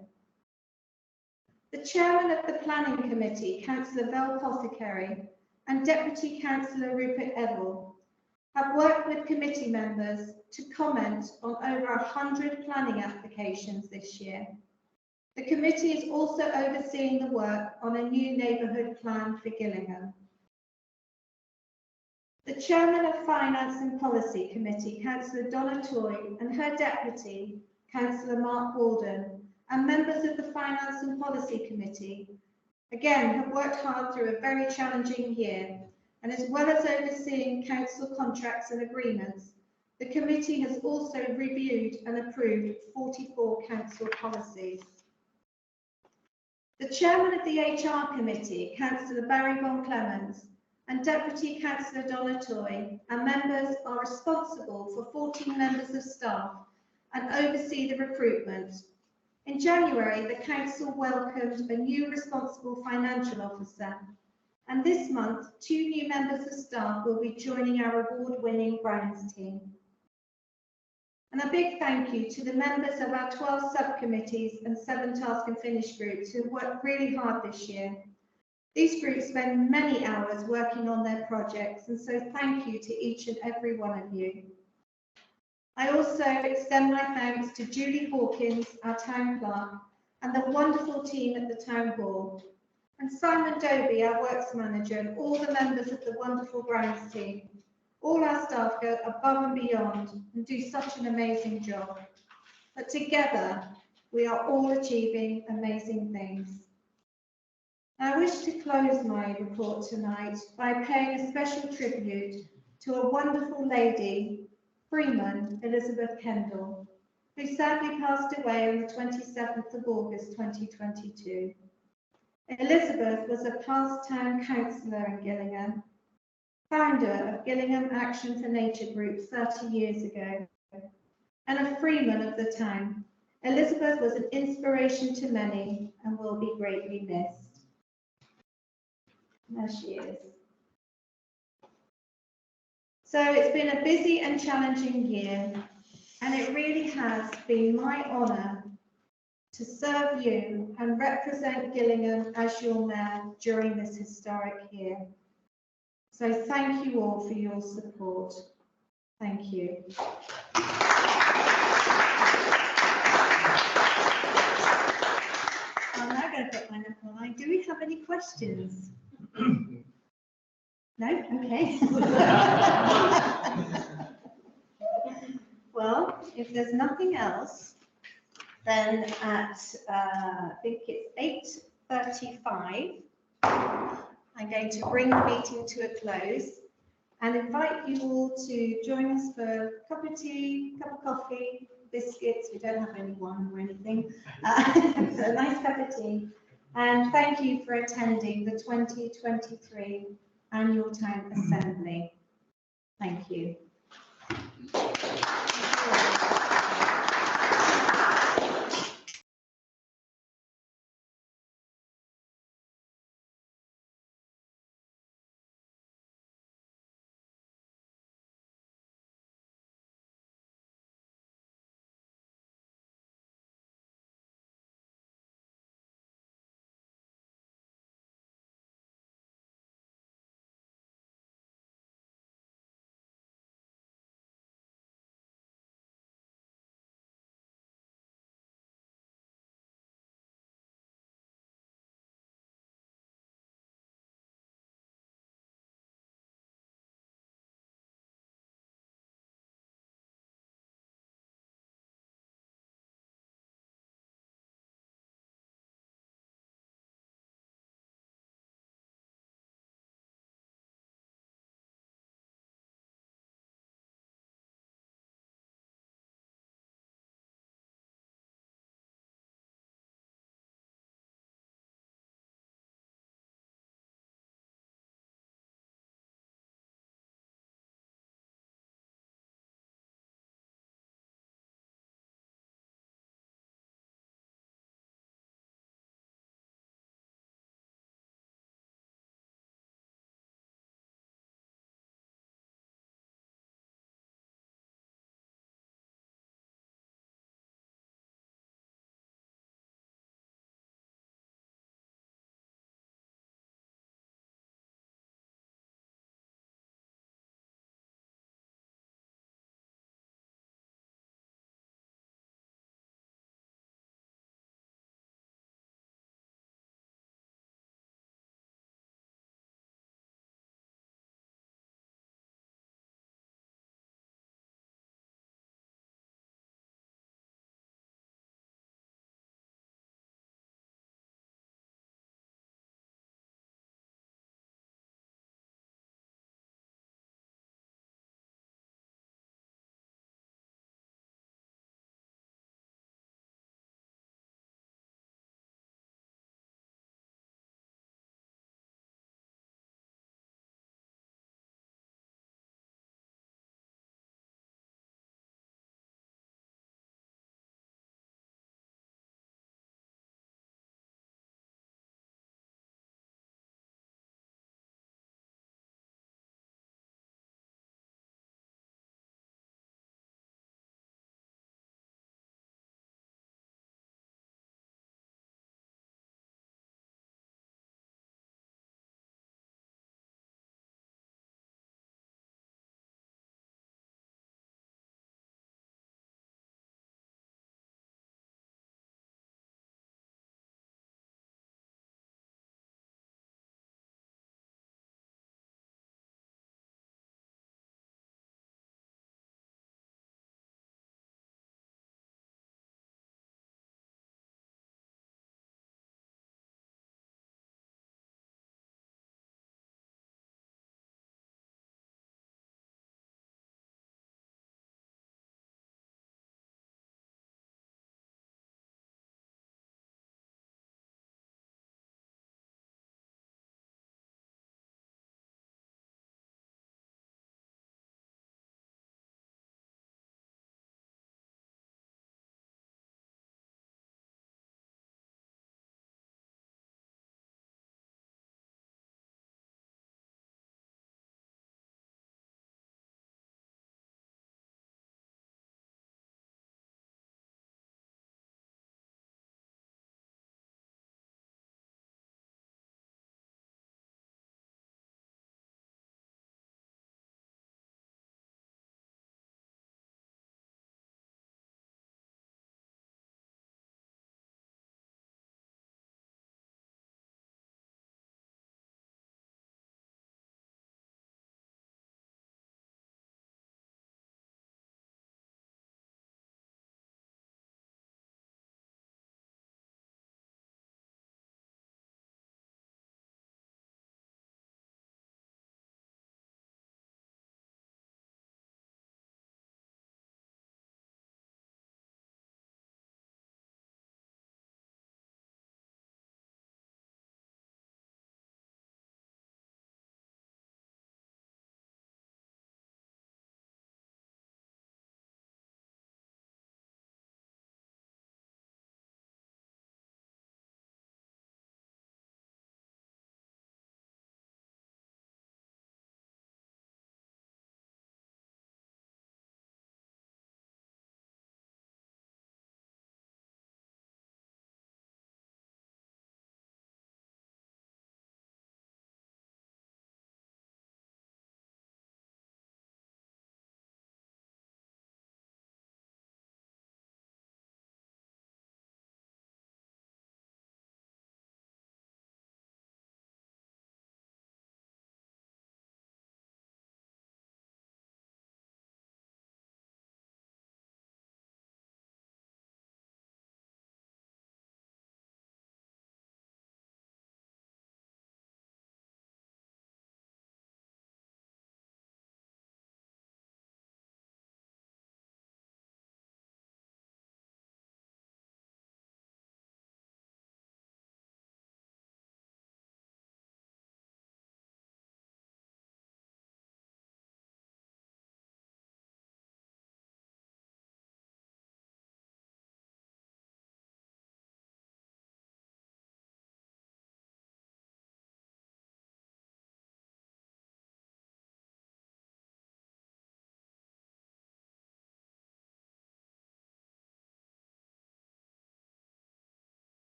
The chairman of the Planning Committee, Councillor Vel Pothecary, and Deputy Councillor Rupert Evell, have worked with committee members to comment on over 100 planning applications this year. The committee is also overseeing the work on a new neighbourhood plan for Gillingham. The chairman of Finance and Policy Committee, Councillor Donna Toy, and her deputy, Councillor Mark Walden, and members of the Finance and Policy Committee, again, have worked hard through a very challenging year, and as well as overseeing council contracts and agreements, the committee has also reviewed and approved 44 council policies. The chairman of the HR Committee, Councillor Barry Von Clemens, and Deputy Councillor Donna Toy, and members are responsible for 14 members of staff and oversee the recruitment. In January, the council welcomed a new responsible financial officer, and this month, 2 new members of staff will be joining our award-winning Browns team. And a big thank you to the members of our 12 subcommittees and 7 task and finish groups who have worked really hard this year. These groups spend many hours working on their projects, and so thank you to each and every one of you. I also extend my thanks to Julie Hawkins, our town clerk, and the wonderful team at the town hall, and Simon Doby, our works manager, and all the members of the wonderful Browns team. All our staff go above and beyond and do such an amazing job. But together, we are all achieving amazing things. I wish to close my report tonight by paying a special tribute to a wonderful lady, Freeman Elizabeth Kendall, who sadly passed away on the 27th of August 2022. Elizabeth was a past town councillor in Gillingham, founder of Gillingham Action for Nature Group 30 years ago, and a freeman of the town. Elizabeth was an inspiration to many and will be greatly missed. There she is. So it's been a busy and challenging year, and it really has been my honour to serve you and represent Gillingham as your mayor during this historic year. So thank you all for your support. Thank you. I'm now going to put my knuckle line. Do we have any questions? No? Okay. Well, if there's nothing else, then at, I think it's 8:35, I'm going to bring the meeting to a close and invite you all to join us for a cup of tea, cup of coffee, biscuits. We don't have any wine or anything. A nice cup of tea. And thank you for attending the 2023 Annual Town Assembly. Thank you.